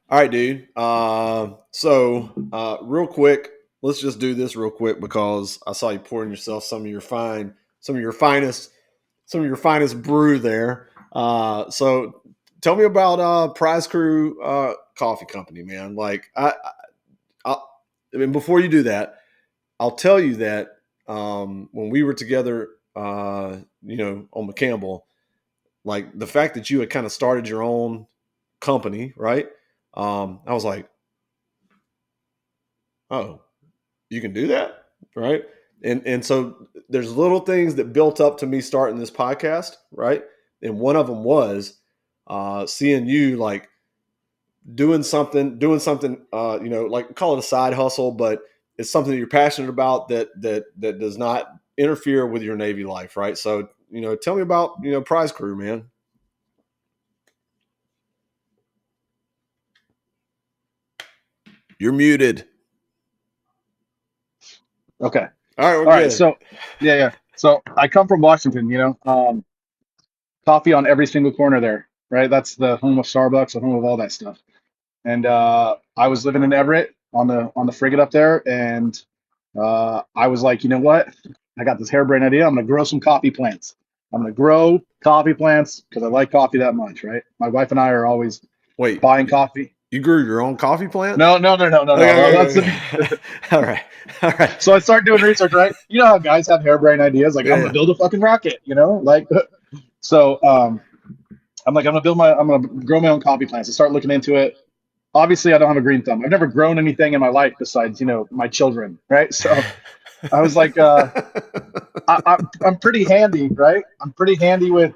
All right, dude. Real quick, let's just do this real quick because I saw you pouring yourself some of your finest brew there. So tell me about Prize Crew Coffee Company, man. Like I mean, before you do that, I'll tell you that when we were together, on McCampbell, like the fact that you had kind of started your own company, right? I was like, oh, you can do that, right? And so there's little things that built up to me starting this podcast, right? And one of them was seeing you like doing something, like call it a side hustle, but it's something that you're passionate about that does not interfere with your Navy life, right? So, tell me about Prize Crew, man. You're muted. Okay. All right, we're All right. good. So yeah. So I come from Washington, coffee on every single corner there, right? That's the home of Starbucks, the home of all that stuff. And I was living in Everett on the frigate up there, and I was like, you know what? I got this harebrained idea. I'm gonna grow some coffee plants. I'm gonna grow coffee plants because I like coffee that much, right? My wife and I are always Wait, buying coffee. you grew your own coffee plant? No. That's the Okay. All right. All right. So I started doing research, right? You know how guys have harebrained ideas, like I'm gonna Yeah. build a fucking rocket, like so I'm gonna grow my own coffee plants. I start looking into it. Obviously, I don't have a green thumb. I've never grown anything in my life besides, my children, right? So I was like, I'm pretty handy, right? I'm pretty handy with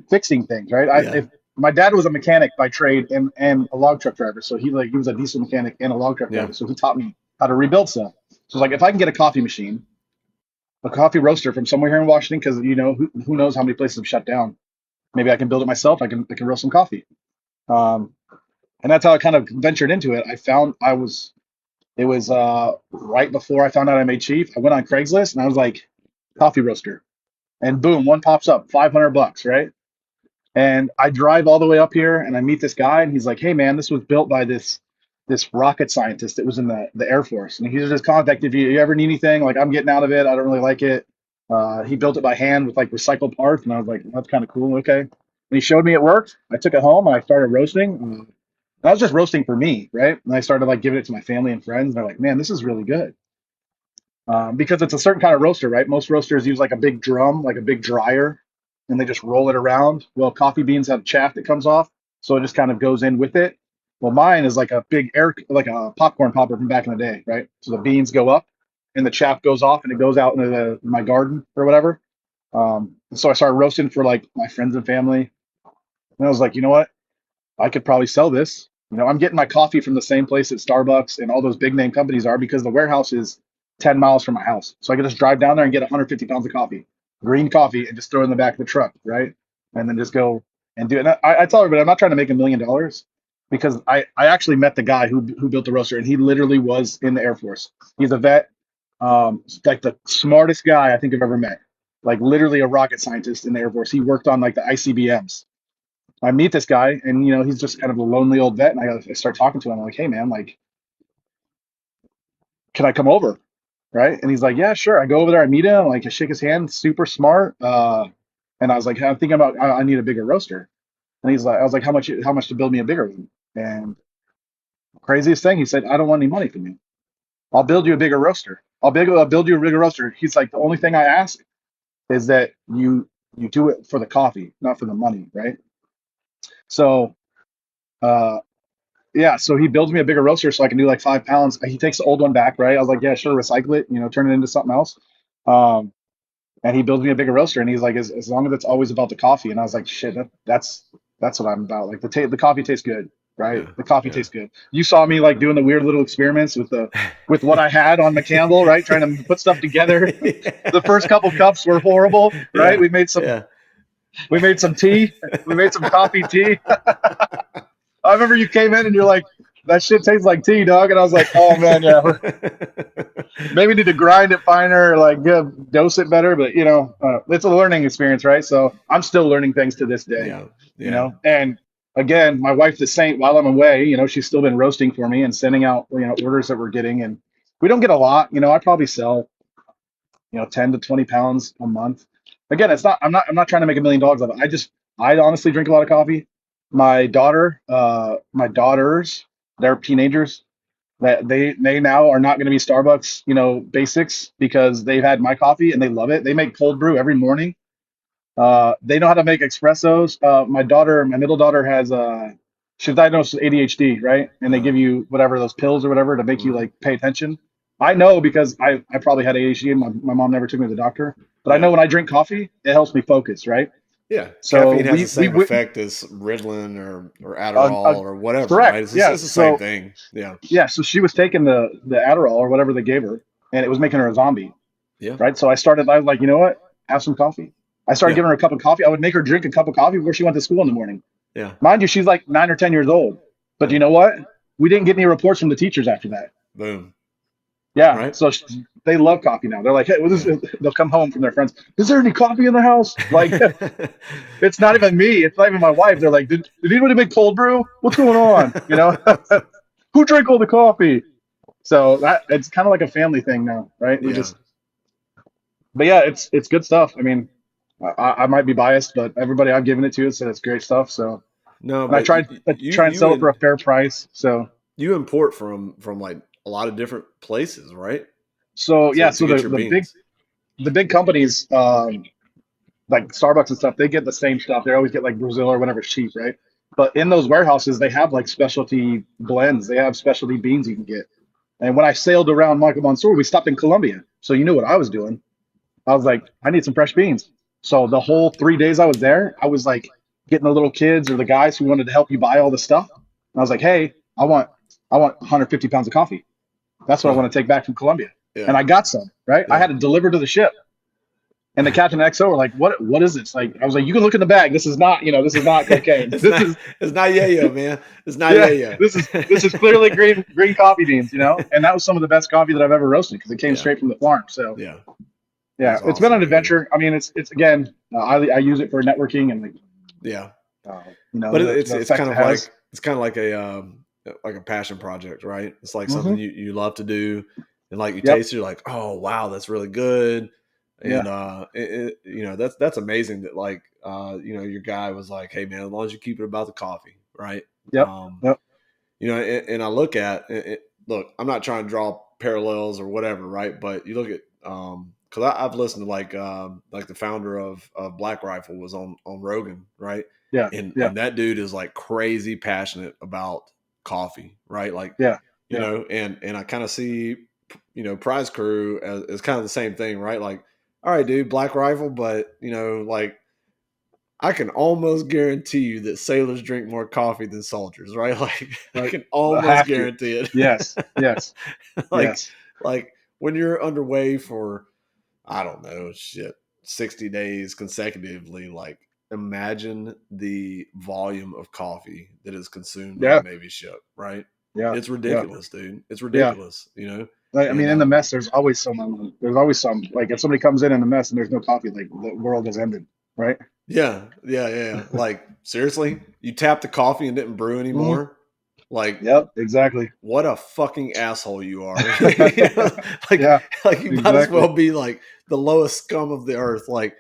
fixing things, right? Yeah. If my dad was a mechanic by trade and a log truck driver, so he was a diesel mechanic and a log truck Yeah. driver, so he taught me how to rebuild stuff. So like if I can get a coffee machine, a coffee roaster from somewhere here in Washington, because who knows how many places have shut down. Maybe I can build it myself. I can roast some coffee. Um, and that's how I kind of ventured into it. It was right before I found out I made chief. I went on Craigslist and I was like, coffee roaster, and boom, one pops up, $500, right? And I drive all the way up here and I meet this guy and he's like, hey man, this was built by this rocket scientist that was in the Air Force, and he just contacted you ever need anything, like I'm getting out of it, I don't really like it. He built it by hand with like recycled parts, and I was like, that's kind of cool. Okay. And he showed me it worked. I took it home and I started roasting. I was just roasting for me, right? And I started like giving it to my family and friends, and they're like, man, this is really good. Because it's a certain kind of roaster, right? Most roasters use like a big drum, like a big dryer, and they just roll it around. Well, coffee beans have chaff that comes off, so it just kind of goes in with it. Well, mine is like a big like a popcorn popper from back in the day, right? So the beans go up, and the chaff goes off, and it goes out into my garden or whatever. So I started roasting for like my friends and family, and I was like, you know what? I could probably sell this. I'm getting my coffee from the same place that Starbucks and all those big name companies are, because the warehouse is 10 miles from my house. So I could just drive down there and get 150 pounds of coffee, green coffee, and just throw it in the back of the truck, right? And then just go and do it. And I tell everybody I'm not trying to make $1 million, because I actually met the guy who built the roaster, and he literally was in the Air Force. He's a vet, like the smartest guy I think I've ever met. Like literally a rocket scientist in the Air Force. He worked on like the ICBMs. I meet this guy, and he's just kind of a lonely old vet, and I start talking to him. I'm like, hey man, like, can I come over? Right? And he's like, yeah, sure. I go over there, I meet him, like I shake his hand, super smart. And I was like, I'm thinking about I need a bigger roaster. And I was like, how much to build me a bigger one? And craziest thing, he said, I don't want any money from you. I'll build you a bigger roaster. I'll build you a bigger roaster. He's like, the only thing I ask is that you do it for the coffee, not for the money, right? So uh yeah, so he builds me a bigger roaster so I can do like 5 pounds. He takes the old one back, right? I was like, yeah, sure, recycle it, turn it into something else. Um, and he builds me a bigger roaster, and he's like, as long as it's always about the coffee. And I was like, shit, that's what I'm about. Like the coffee tastes good, right? Yeah. The coffee Yeah. tastes good. You saw me like doing the weird little experiments with what I had on the candle, right? Trying to put stuff together. The first couple cups were horrible, right? Yeah. We made some Yeah. we made some tea. We made some coffee tea. I remember you came in and you're like, that shit tastes like tea, dog. And I was like, oh man, yeah, maybe need to grind it finer, or like dose it better. But it's a learning experience, right? So I'm still learning things to this day, Yeah. Yeah. And again, my wife, the saint, while I'm away, she's still been roasting for me and sending out, orders that we're getting. And we don't get a lot, I probably sell, 10 to 20 pounds a month. Again, I'm not trying to make $1 million of it. I honestly drink a lot of coffee. My daughters, they're teenagers, that they now are not going to be Starbucks, basics, because they've had my coffee and they love it. They make cold brew every morning. They know how to make espressos. My middle daughter she's diagnosed with ADHD, right? And they Uh, give you whatever, those pills or whatever, to make you mhm. like pay attention. I know because I probably had ADHD, and my mom never took me to the doctor. But I know Yeah. when I drink coffee, it helps me focus, right? Yeah. So Caffeine has the we same went, effect as Ritalin or Adderall uh, or whatever, right? correct, yeah. It's the same So thing. Yeah. yeah, so she was taking the Adderall or whatever they gave her, and it was making her a zombie, Yeah. right? So I was like, you know what? Have some coffee. I started Yeah. giving her a cup of coffee. I would make her drink a cup of coffee before she went to school in the morning. Yeah. Mind you, she's like 9 or 10 years old. But you Yeah. know what? we didn't get any reports from the teachers after that. Boom. Yeah, Right. so they love coffee now. They're like, hey, Yeah. they'll come home from their friends. Is there any coffee in the house? Like, it's not even me. It's not even my wife. They're like, did anybody make cold brew? What's going on? Who drank all the coffee? So that it's kind of like a family thing now, right? Yeah. But yeah, it's good stuff. I mean, I might be biased, but everybody I've given it to said it's great stuff. So, No, and but I try and sell it for a fair price. So, you import from like a lot of different places, right? yeah, To so get your beans. the big companies, like Starbucks and stuff, they get the same stuff. They always get like Brazil or whatever's cheap, right? But in those warehouses, they have like specialty blends. They have specialty beans you can get. And when I sailed around Michael Mansour, we stopped in Colombia. So you knew what I was doing. I was like, I need some fresh beans. So the whole 3 days I was there, I was like getting the little kids or the guys who wanted to help you buy all the stuff. And I was like, hey, I want 150 pounds of coffee. That's what I Huh. want to take back from Colombia. And Yeah. I got some, right? I Yeah. had to deliver to the ship. And the captain and XO were like, what is this? Like, I was like, you can look in the bag. This is not, this is not cocaine. it's This not is, it's not yayo, man. It's not yeah, yayo. this is clearly green coffee beans, And that was some of the best coffee that I've ever roasted because it came Yeah. straight from the farm. So Yeah. yeah, That's it's been awesome, an dude. adventure. I mean, it's again, I use it for networking and like, Yeah. But the it's effect kind it of like has. like a passion project, right? It's like something Hmm. you love to do, and like you Yep. taste it, you're like, oh wow, that's really good, and Yeah. that's amazing that like your guy was like, hey man, as long as you keep it about the coffee, right? Yep. Um, Yep. and I look at look, I'm not trying to draw parallels or whatever, right? But you look at because I've listened to like the founder of Black Rifle was on Rogan, right? Yeah. Yeah. And that dude is like crazy passionate about coffee, right? Like, Yeah. Yeah. and I kind of see Prize Crew as kind of the same thing, right? Like, all right, dude, Black Rifle, but like I can almost guarantee you that sailors drink more coffee than soldiers, right? Like I Right. can I almost have to. guarantee it. Yes. Yes. like Yes. like when you're underway for I don't know, shit, 60 days consecutively, like imagine the volume of coffee that is consumed on a Yeah. Navy ship, right? Yeah. It's Yeah. ridiculous, dude. It's Yeah. ridiculous. I And mean, in the mess, there's always someone. There's always some. Like, if somebody comes in the mess and there's no coffee, like the world has ended, right? yeah. Like seriously, you tapped the coffee and didn't brew Hmm. anymore? Like Yep. Exactly. what a fucking asshole you are. You know, like Yeah. like you might as Exactly. well be like the lowest scum of the earth. Like,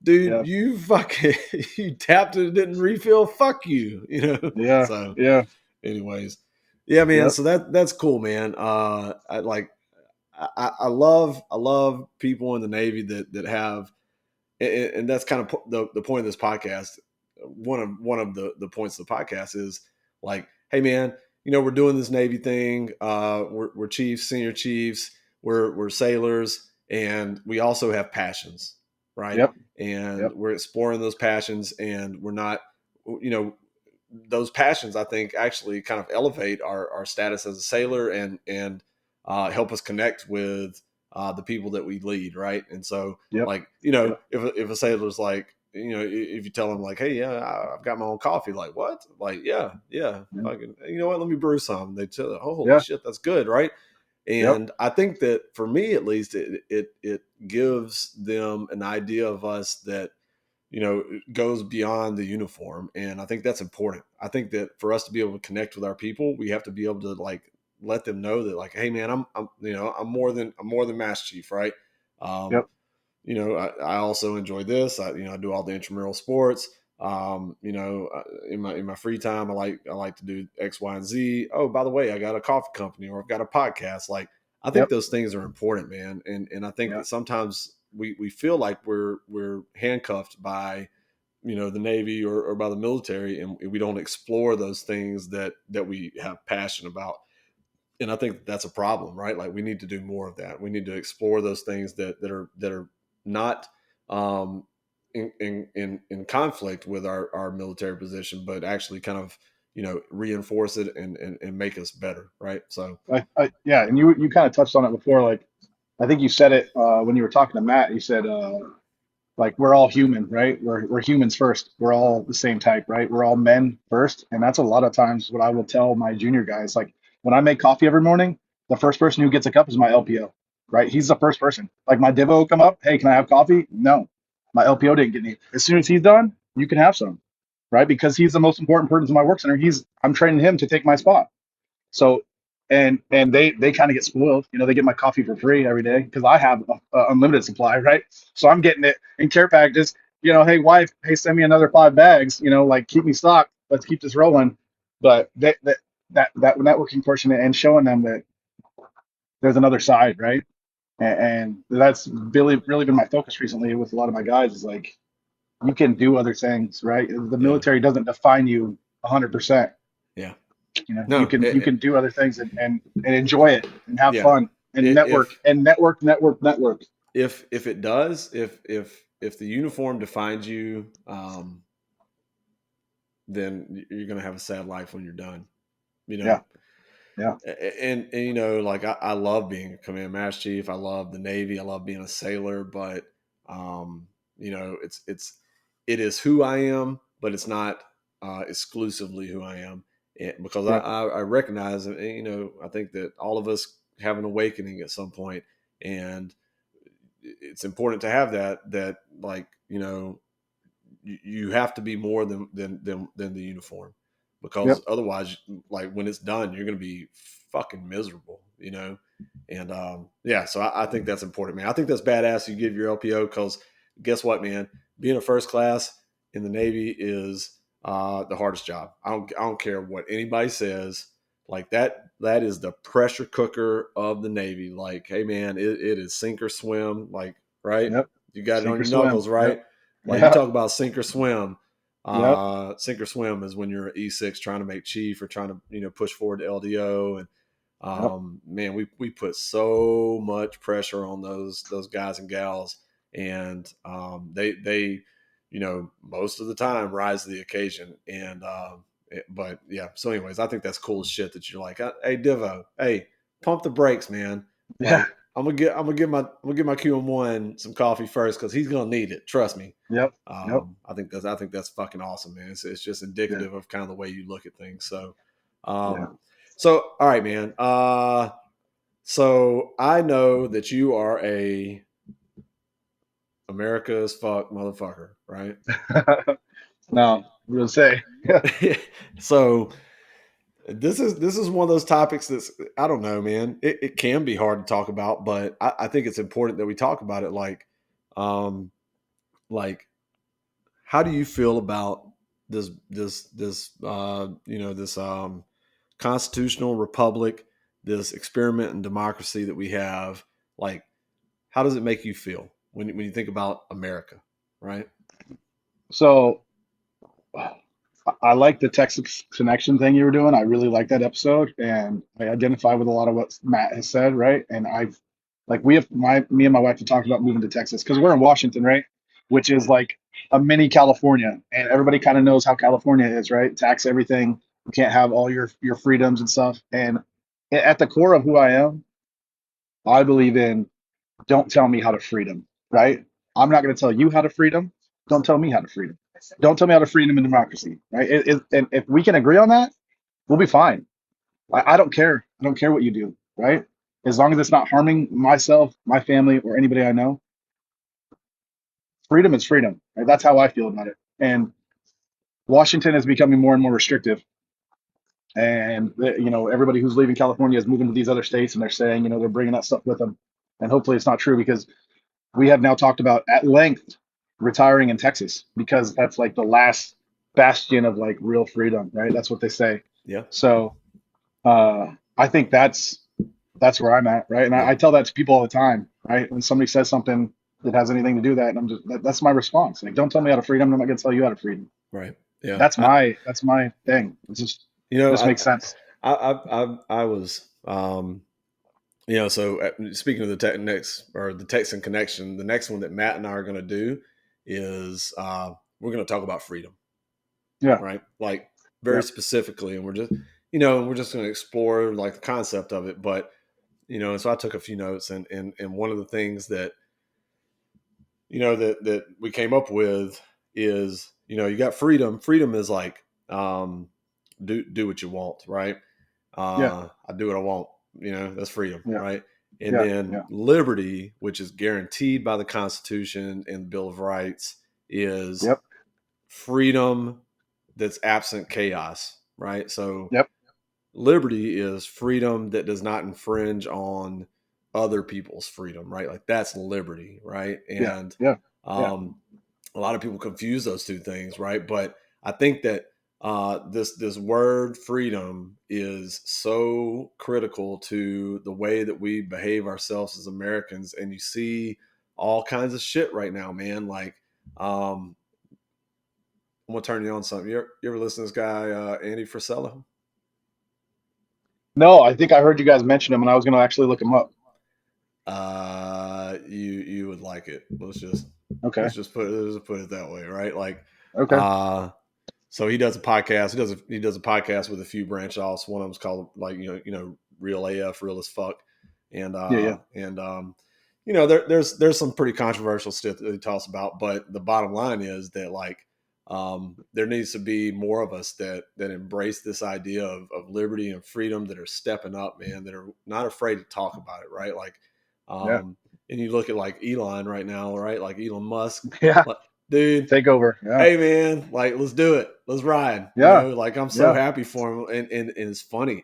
dude, Yeah. you fucking you tapped it, didn't refill. Fuck you. Yeah. So, Yeah. anyways, yeah, man. Yep. So that's cool, man. I love people in the Navy that have, and that's kind of the point of this podcast. One of the points of the podcast is like, hey, man, we're doing this Navy thing. We're chiefs, senior chiefs. We're sailors, and we also have passions, right? Yep. And Yep. we're exploring those passions, and we're not, you know, those passions. I think actually kind of elevate our status as a sailor and help us connect with the people that we lead, right? And so, Yep. like, Yep. if a sailor's like, if you tell them like, hey, yeah, I've got my own coffee, like, what? Like, yeah, Yeah. fucking, you know what? Let me brew some. They tell, oh, holy Yeah. shit, that's good, right? Yep. And I think that for me, at least, it gives them an idea of us that goes beyond the uniform, and I think that's important. I think that for us to be able to connect with our people, we have to be able to like let them know that like, hey, man, I'm more than Mass Chief, right? Um, Yep. I also enjoy this. I do all the intramural sports. In my free time, I like to do X, Y, and Z. Oh, by the way, I got a coffee company or I've got a podcast. Like, I think Yep. those things are important, man. And I think Yeah. that sometimes we feel like we're handcuffed by the Navy or by the military, and we don't explore those things that we have passion about. And I think that's a problem, right? Like we need to do more of that. We need to explore those things that are not um, in conflict with our military position, but actually kind of reinforce it and make us better, right? So Yeah. And you kind of touched on it before. Like, I think you said it when you were talking to Matt. You said like we're all human, right? We're humans first. We're all the same type, right? We're all men first. And that's a lot of times what I will tell my junior guys. Like when I make coffee every morning, the first person who gets a cup is my LPO, right? He's the first person. Like my Divo will come up, hey, can I have coffee? No. My LPO didn't get any. As soon as he's done, you can have some, right? Because he's the most important person in my work center. I'm training him to take my spot. So and they kind of get spoiled. You know, they get my coffee for free every day because I have a unlimited supply, right? So I'm getting it in care packages. You know, hey wife, hey send me another 5 bags. You know, like keep me stocked. Let's keep this rolling. But that networking portion and showing them that there's another side, right? And that's really been my focus recently with a lot of my guys is like you can do other things, right? The Yeah. military doesn't define you 100%. Yeah. You know, No. you can do other things and enjoy it and have Yeah. fun and network If and network. if it does, if the uniform defines you, then you're gonna have a sad life when you're done. You know. Yeah, yeah, And you know, like I love being a command master chief. I love the Navy. I love being a sailor. But you know, it is who I am, but it's not exclusively who I am. Because yep, I recognize, you know, I think that all of us have an awakening at some point, and it's important to have that like, you know, you have to be more than the uniform, because yep, otherwise, like when it's done, you're going to be fucking miserable, you know. And yeah, so I think that's important, man. I think that's badass. You give your LPO, because guess what, man? Being a first class in the Navy is the hardest job. I don't care what anybody says. Like that is the pressure cooker of the Navy. Like, hey, man, it is sink or swim. Like, right? yep. You got it on Sink or your swim. knuckles, Yep, right? Like you yeah, talk about sink or swim. yep, Sink or swim is when you're at E6 trying to make chief or trying to, you know, push forward to LDO. And yep, man, we put so much pressure on those guys and gals, and they you know, most of the time rise to the occasion. And but yeah, so anyways, I think that's cool as shit that you're like, hey Divo, hey, pump the brakes, man. yeah, Like I'm gonna give my QM1 some coffee first, because he's gonna need it. Trust me. yep, yep, I think that's fucking awesome, man. It's just yeah, indicative of kind of the way you look at things. So, yeah. um, so all right, man. So I know that you are a America's fuck motherfucker, right? No, we'll say, yeah. So this is one of those topics that's, I don't know, man. It can be hard to talk about, but I think it's important that we talk about it. Um, like how do you feel about this you know, this constitutional republic, this experiment in democracy that we have? Like, how does it make you feel when you think about America, right? So I like the Texas connection thing you were doing. I really like that episode, and I identify with a lot of what Matt has said, right? And I've like we have me and my wife have talked about moving to Texas because we're in Washington, right? Which is like a mini California, and everybody kind of knows how California is, right? Tax everything. You can't have all your freedoms and stuff. And at the core of who I am, I believe in don't tell me how to freedom, right? I'm not going to tell you how to freedom. Don't tell me how to freedom. Don't tell me how to freedom and democracy, right? And if we can agree on that, we'll be fine. I don't care. I don't care what you do, right? As long as it's not harming myself, my family, or anybody I know, freedom is freedom. Right? That's how I feel about it. And Washington is becoming more and more restrictive. And you know, everybody who's leaving California is moving to these other states, and they're saying, you know, they're bringing that stuff with them. And hopefully, it's not true because we have now talked about at length retiring in Texas because that's like the last bastion of like real freedom, right? That's what they say. Yeah, So I think that's where I'm at, right? And yeah, I tell that to people all the time, right? When somebody says something that has anything to do with that, and that's my response. Like, don't tell me how to freedom. I'm not gonna tell you how to freedom. right. Yeah, That's my thing. It's just you know, this makes sense. I was, you know, so speaking of the next, or the Texan connection, the next one that Matt and I are going to do is we're going to talk about freedom, Yeah, right? Like very yeah. specifically, and we're just, you know, and we're just going to explore like the concept of it. But you know, and so I took a few notes, and one of the things that that we came up with is, you got freedom. Freedom is like, do what you want, right? Yeah. I do what I want. That's freedom, Yeah. right? And Yeah. then Yeah. liberty, which is guaranteed by the Constitution and the Bill of Rights, is Yep. freedom that's absent chaos, right? So Yep. liberty is freedom that does not infringe on other people's freedom, right? Like that's liberty, right? Yeah. And Yeah. Yeah. um, a lot of people confuse those two things, right? But I think that this word freedom is so critical to the way that we behave ourselves as Americans, and you see all kinds of shit right now, man. Like, I'm gonna turn you on something. You ever listen to this guy Andy Frisella? No, I think I heard you guys mention him, and I was going to actually look him up. You would like it. Okay. Let's just put it that way, right? Like, Okay. uh, so he does a podcast. He does a podcast with a few branch offs. One of them's called like Real AF, Real as Fuck, and Yeah. Yeah. there's some pretty controversial stuff that he talks about. But the bottom line is that like there needs to be more of us that embrace this idea of liberty and freedom, that are stepping up, man, that are not afraid to talk about it, right? Like, Yeah. and you look at like Elon right now, right? Like Elon Musk, Yeah. like, dude, Take over. Yeah. hey man, like let's do it, let's ride, Yeah. like I'm so Yeah. happy for him. And it's funny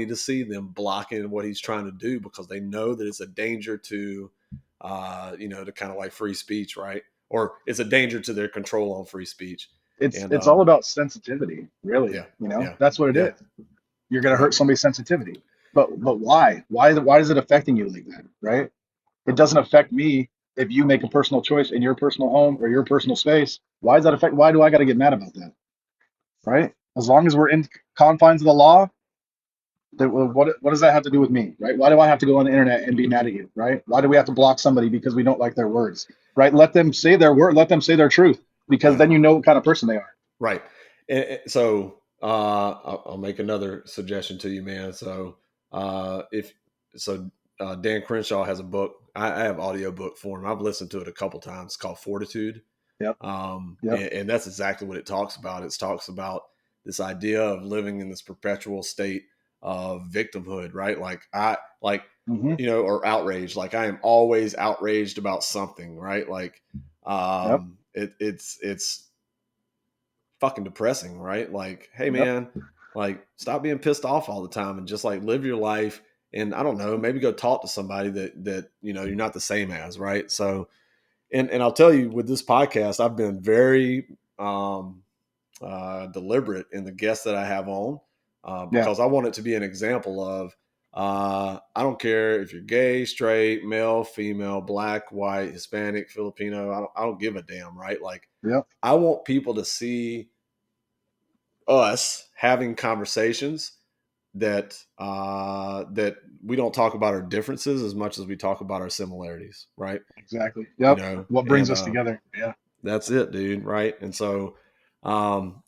to see them blocking what he's trying to do, because they know that it's a danger to to kind of like free speech, right? Or it's a danger to their control on free speech. And It's all about sensitivity, really. yeah, You know, yeah, that's what it yeah, is. You're going to right, hurt somebody's sensitivity. But why? Why is it affecting you like that? Right? It doesn't affect me if you make a personal choice in your personal home or your personal space. Why does that affect? Why do I got to get mad about that? Right? As long as we're in confines of the law, what does that have to do with me? Right? Why do I have to go on the internet and be mad at you? Right? Why do we have to block somebody because we don't like their words? Right? Let them say their word. Let them say their truth, because yeah, then you know what kind of person they are. right. So I'll make another suggestion to you, man. So if so, Dan Crenshaw has a book. I have audio book for him. I've listened to it a couple times. It's called Fortitude. Yep. Yep. And that's exactly what it talks about. It talks about this idea of living in this perpetual state of victimhood, right? Like Hmm. or outrage. Like I am always outraged about something, right? Like, Yep. it's fucking depressing, right? Like, hey Yep. man, like stop being pissed off all the time and just like live your life. And I don't know, maybe go talk to somebody that you're not the same as, right? So, and I'll tell you, with this podcast, I've been very deliberate in the guests that I have on, Yeah. because I want it to be an example of I don't care if you're gay, straight, male, female, black, white, Hispanic, Filipino. I don't give a damn, right? Like Yep. I want people to see us having conversations that we don't talk about our differences as much as we talk about our similarities, right? Exactly. Yep. What brings And us together? Yeah. that's it, dude. Right. And so, um,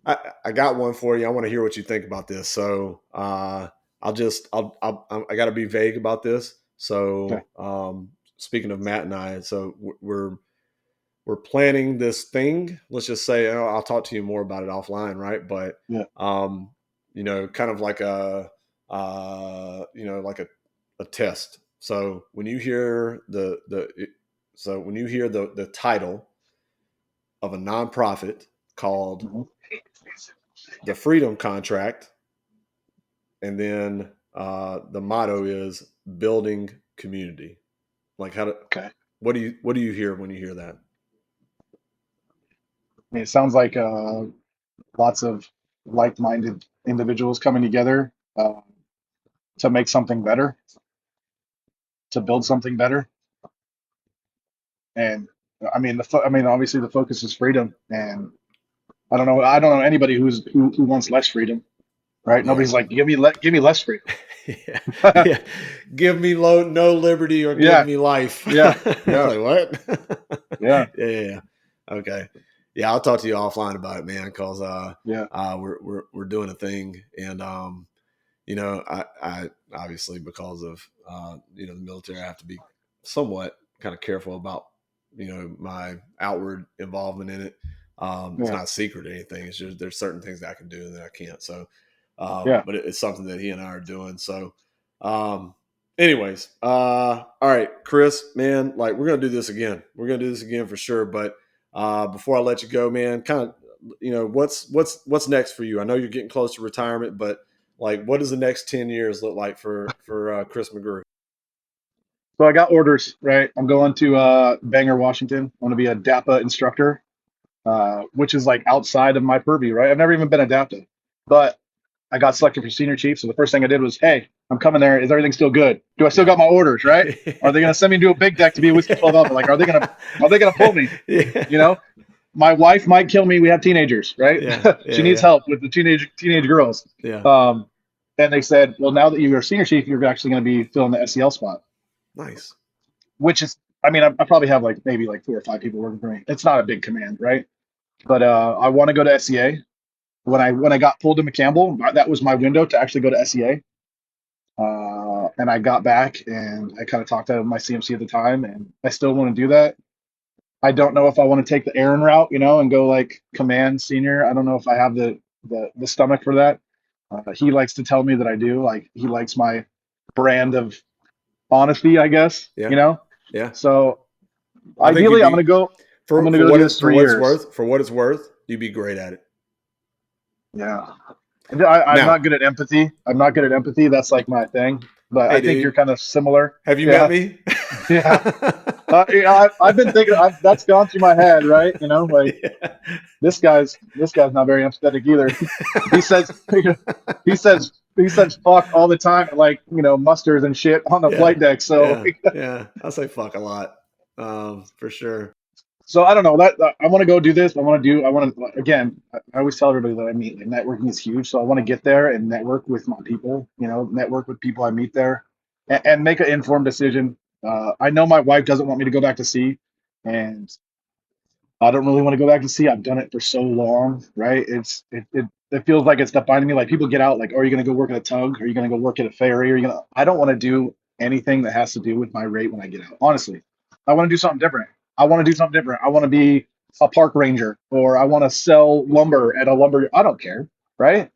I got one for you. I want to hear what you think about this. So, I got to be vague about this. Okay. So, speaking of Matt and I, so we're planning this thing. Let's just say I'll talk to you more about it offline, right? But Yeah. kind of like like a test. So when you hear the title of a nonprofit called Hmm. the Freedom Contract, and then the motto is building community. Like Okay. what do you hear when you hear that? I mean, it sounds like lots of like-minded individuals coming together to make something better, to build something better. And I mean, obviously the focus is freedom, and I don't know anybody who wants less freedom, right? Yeah. Nobody's like, give me less freedom. Yeah, yeah. Give me no liberty or give Yeah. me life. Yeah. It's Yeah. like what? Yeah. Yeah, yeah, yeah. Okay. Yeah, I'll talk to you offline about it, man. Because Yeah. we're doing a thing, and I obviously, because of the military, I have to be somewhat kind of careful about my outward involvement in it. It's Yeah. not a secret or anything. It's just there's certain things that I can do and that I can't. So, Yeah. but it's something that he and I are doing. So, anyways, all right, Chris, man, like we're gonna do this again. We're gonna do this again for sure. But before I let you go, man, kind of, what's next for you? I know you're getting close to retirement, but like, what does the next 10 years look like for Chris McGrew? So I got orders, right? I'm going to Bangor, Washington. I want to be a DAPA instructor, which is like outside of my purview, right? I've never even been a DAPA, but I got selected for senior chief. So the first thing I did was, hey, I'm coming there. Is everything still good? Do I still Yeah. got my orders, right? Are they going to send me to a big deck to be a whiskey 12 alpha? Like, are they gonna pull me? You Yeah. know, my wife might kill me. We have teenagers, right? Yeah. She Yeah. needs Yeah. help with the teenage girls. Yeah. Um, and they said, well, now that you're a senior chief, you're actually going to be filling the SEL spot, Nice. which is, I mean, I probably have like maybe like 4 or 5 people working for me. It's not a big command, right? But I want to go to SEA. When I got pulled to McCampbell, that was my window to actually go to SEA. And I got back and I kind of talked to my CMC at the time, and I still want to do that. I don't know if I want to take the Aaron route, and go like command senior. I don't know if I have the stomach for that. He likes to tell me that I do. Like he likes my brand of honesty, I guess. Yeah. Yeah. So I think you'd ideally, I'm gonna be go. I'm for gonna for go what do it this for three what it's years. worth. For what it's worth, you'd be great at it. Yeah. I'm Now, not good at empathy. I'm not good at empathy. That's like my thing. But hey, I think you're dude, kind of similar. have you met Yeah. me? Yeah. I've been thinking. That's gone through my head, right? Like Yeah. this guy's not very empathetic either. He says he says he says fuck all the time, like musters and shit on the Yeah. flight deck. So Yeah. Yeah. I say fuck a lot, for sure. so I don't know that I want to go do this. I want to again. I always tell everybody that I meet, like, networking is huge. So I want to get there and network with my people. Network with people I meet there, and make an informed decision. I know my wife doesn't want me to go back to sea, and I don't really want to go back to sea. I've done it for so long, right? It feels like it's defining me. Like people get out, like, oh, are you going to go work at a tug? Are you going to go work at a ferry? Are you going to? I don't want to do anything that has to do with my rate when I get out. Honestly, I want to do something different. I want to do something different. I want to be a park ranger, or I want to sell lumber at a lumber. I don't care, right?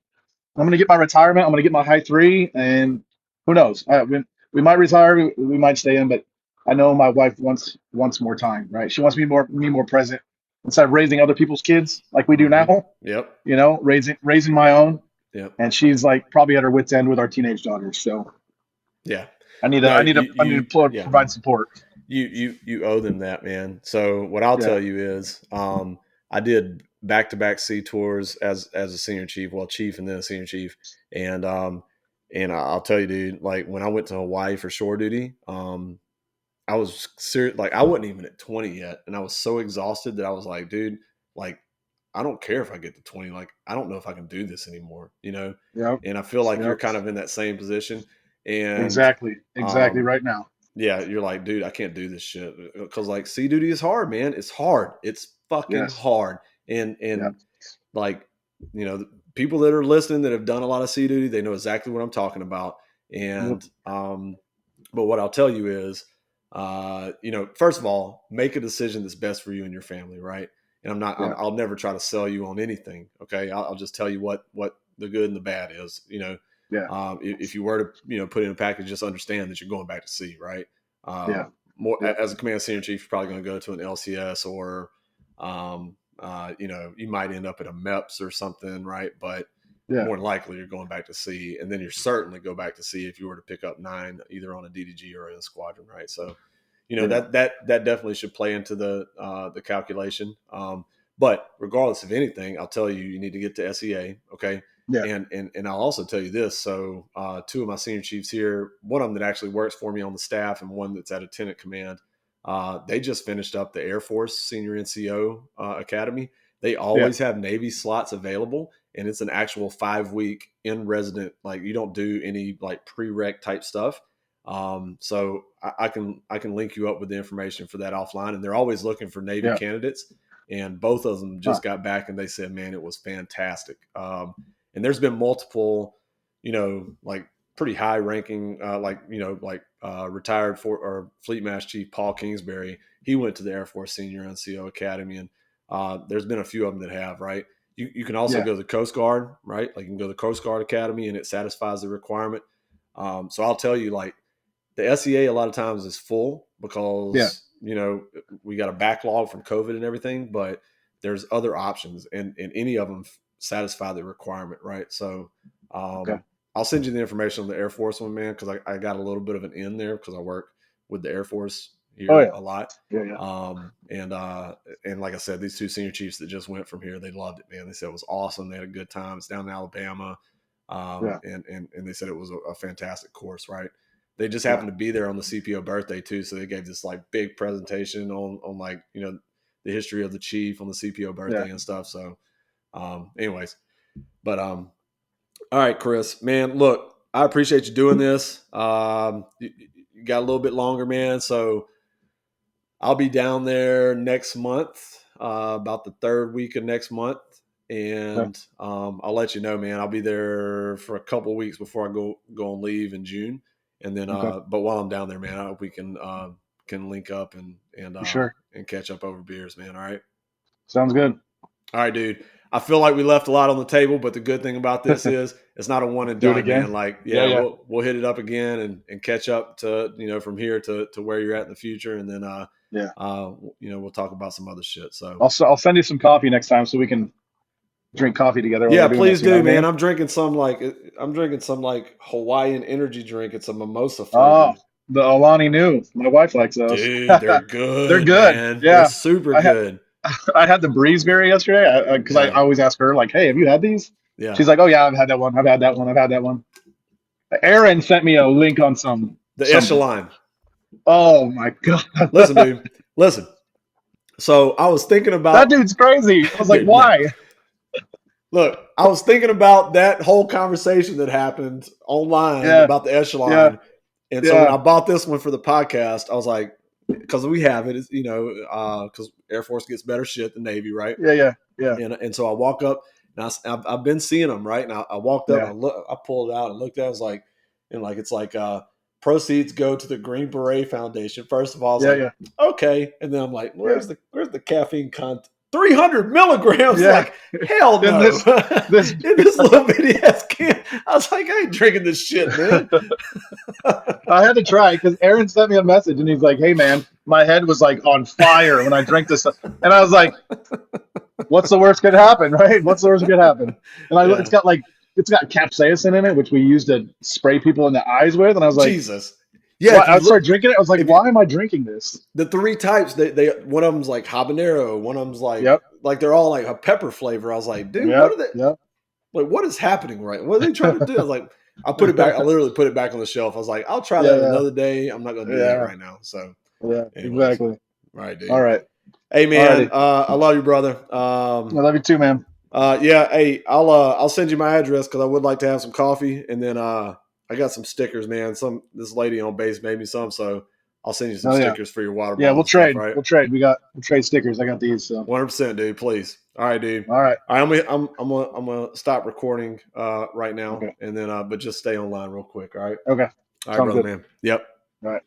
I'm going to get my retirement. I'm going to get my high three, and who knows? We might retire. We might stay in, but I know my wife wants more time, right? She wants me more present instead of raising other people's kids like we do Hmm. now. Yep. Raising my own, Yep. and she's like probably at her wits end with our teenage daughters. So Yeah. I need to No, I need to I need to yeah. provide support. You owe them that, man. So what I'll Yeah, tell you is, I did back to back sea tours as a senior chief, well, chief and then a senior chief, and I'll tell you, dude, like when I went to Hawaii for shore duty, I was serious, like I wasn't even at 20 yet, and I was so exhausted that I was like, dude, like I don't care if I get to 20, like I don't know if I can do this anymore. yep, And I feel like you're yep, kind of in that same position, and exactly um, right now. yeah, you're like, dude, I can't do this shit because like sea duty is hard, man. It's hard. It's fucking Yes, hard. And yep, like, the people that are listening that have done a lot of sea duty, they know exactly what I'm talking about. yep, And but what I'll tell you is, first of all, make a decision that's best for you and your family, right? And yeah, I'll never try to sell you on anything. Okay, I'll just tell you what the good and the bad is. yeah, If you were to put in a package, just understand that you're going back to sea, right? yeah, More yep, as a command senior chief, you're probably going to go to an LCS or, you might end up at a MEPS or something, right? But yeah, more than likely, you're going back to sea, and then you're certainly go back to sea if you were to pick up 9 either on a DDG or in a squadron, right? So, yeah, that definitely should play into the calculation. But regardless of anything, I'll tell you, you need to get to SEA, okay? yeah, And I'll also tell you this. So 2 of my senior chiefs here, one of them that actually works for me on the staff, and one that's at a tenant command. They just finished up the Air Force Senior NCO Academy. They yeah, always have Navy slots available, and it's an actual 5-week in resident. Like you don't do any like prereq type stuff. So I can link you up with the information for that offline, and they're always looking for Navy yeah. candidates. And both of them Huh. just got back, and they said, "Man, it was fantastic." And there's been multiple, like pretty high ranking, retired Fleet Master Chief Paul Kingsbury. He went to the Air Force Senior NCO Academy, and there's been a few of them that have, right? You can also go to the Coast Guard, right? Like you can go to the Coast Guard Academy, and it satisfies the requirement. So I'll tell you, like the SEA a lot of times is full because we got a backlog from COVID and everything, but there's other options, and any of them satisfy the requirement, right? So I'll send you the information on the Air Force one, man, because I got a little bit of an in there because I work with the Air Force here a lot. And like I said, these two senior chiefs that just went from here, they loved it, man. They said it was awesome. They had a good time. It's down in Alabama. And they said it was a fantastic course, right? They just happened to be there on the CPO birthday too. So they gave this like big presentation on like, the history of the chief on the CPO birthday and stuff. So anyways, but all right, Chris, man, look, I appreciate you doing this. You got a little bit longer, man. So I'll be down there next month, about the third week of next month. And I'll let you know, man. I'll be there for a couple of weeks before I go on leave in June. And then, but while I'm down there, man, I hope we can link up and catch up over beers, man. All right. Sounds good. All right, dude. I feel like we left a lot on the table, but the good thing about this is it's not a one and done, man. Like, we'll hit it up again and catch up to, from here to where you're at in the future. And then, we'll talk about some other shit. So I'll send you some coffee next time so we can drink coffee together. Yeah, please do, man. I'm drinking some like Hawaiian energy drink. It's a mimosa flavor. Oh, the Alani New. My wife likes those. Dude, they're good. They're good. Man. Yeah, they're super good. I had the Breezeberry yesterday because I always ask her, like, hey, have you had these? Yeah. She's like, oh, yeah, I've had that one. I've had that one. Aaron sent me a link on the Echelon. Oh, my God. Listen, dude. Listen. So I was thinking about. That dude's crazy. I was like, why? Look, I was thinking about that whole conversation that happened online about the Echelon. Yeah. And so when I bought this one for the podcast, I was like, because we have it, because Air Force gets better shit than Navy, right? Yeah. And so I walk up, and I've been seeing them, right? And I walked up, and I pulled it out and looked at it. I was like, it's like proceeds go to the Green Beret Foundation. First of all, I was like, okay. And then I'm like, where's the caffeine content? 300 milligrams. Like, hell no. This in this little bitty ass can. I was like, I ain't drinking this shit, man. I had to try because Aaron sent me a message and he's like, hey, man, my head was like on fire when I drank this. And I was like, what's the worst could happen, right? What's the worst could happen? And it's got capsaicin in it, which we use to spray people in the eyes with. And I was like, Jesus. Yeah, I started drinking it. I was like, why am I drinking this? The three types, they one of them's like habanero, one of them's like like they're all like a pepper flavor. I was like, dude, what are they? Like, what is happening, right? What are they trying to do? I was like, I put it back. I literally put it back on the shelf. I was like, I'll try that another day. I'm not going to do that right now. So exactly. Right, dude. All right. Hey, man, I love you, brother. I love you too, man. Hey, I'll send you my address because I would like to have some coffee, and then I got some stickers, man. This lady on base made me some, so I'll send you some stickers for your water bottle. Yeah, we'll trade. Stuff, right? We'll trade. We'll trade stickers. I got these. So 100%, dude. Please. All right, dude. All right. I'm gonna stop recording right now, and then but just stay online real quick. All right. Okay. All right, brother, man. Yep. All right.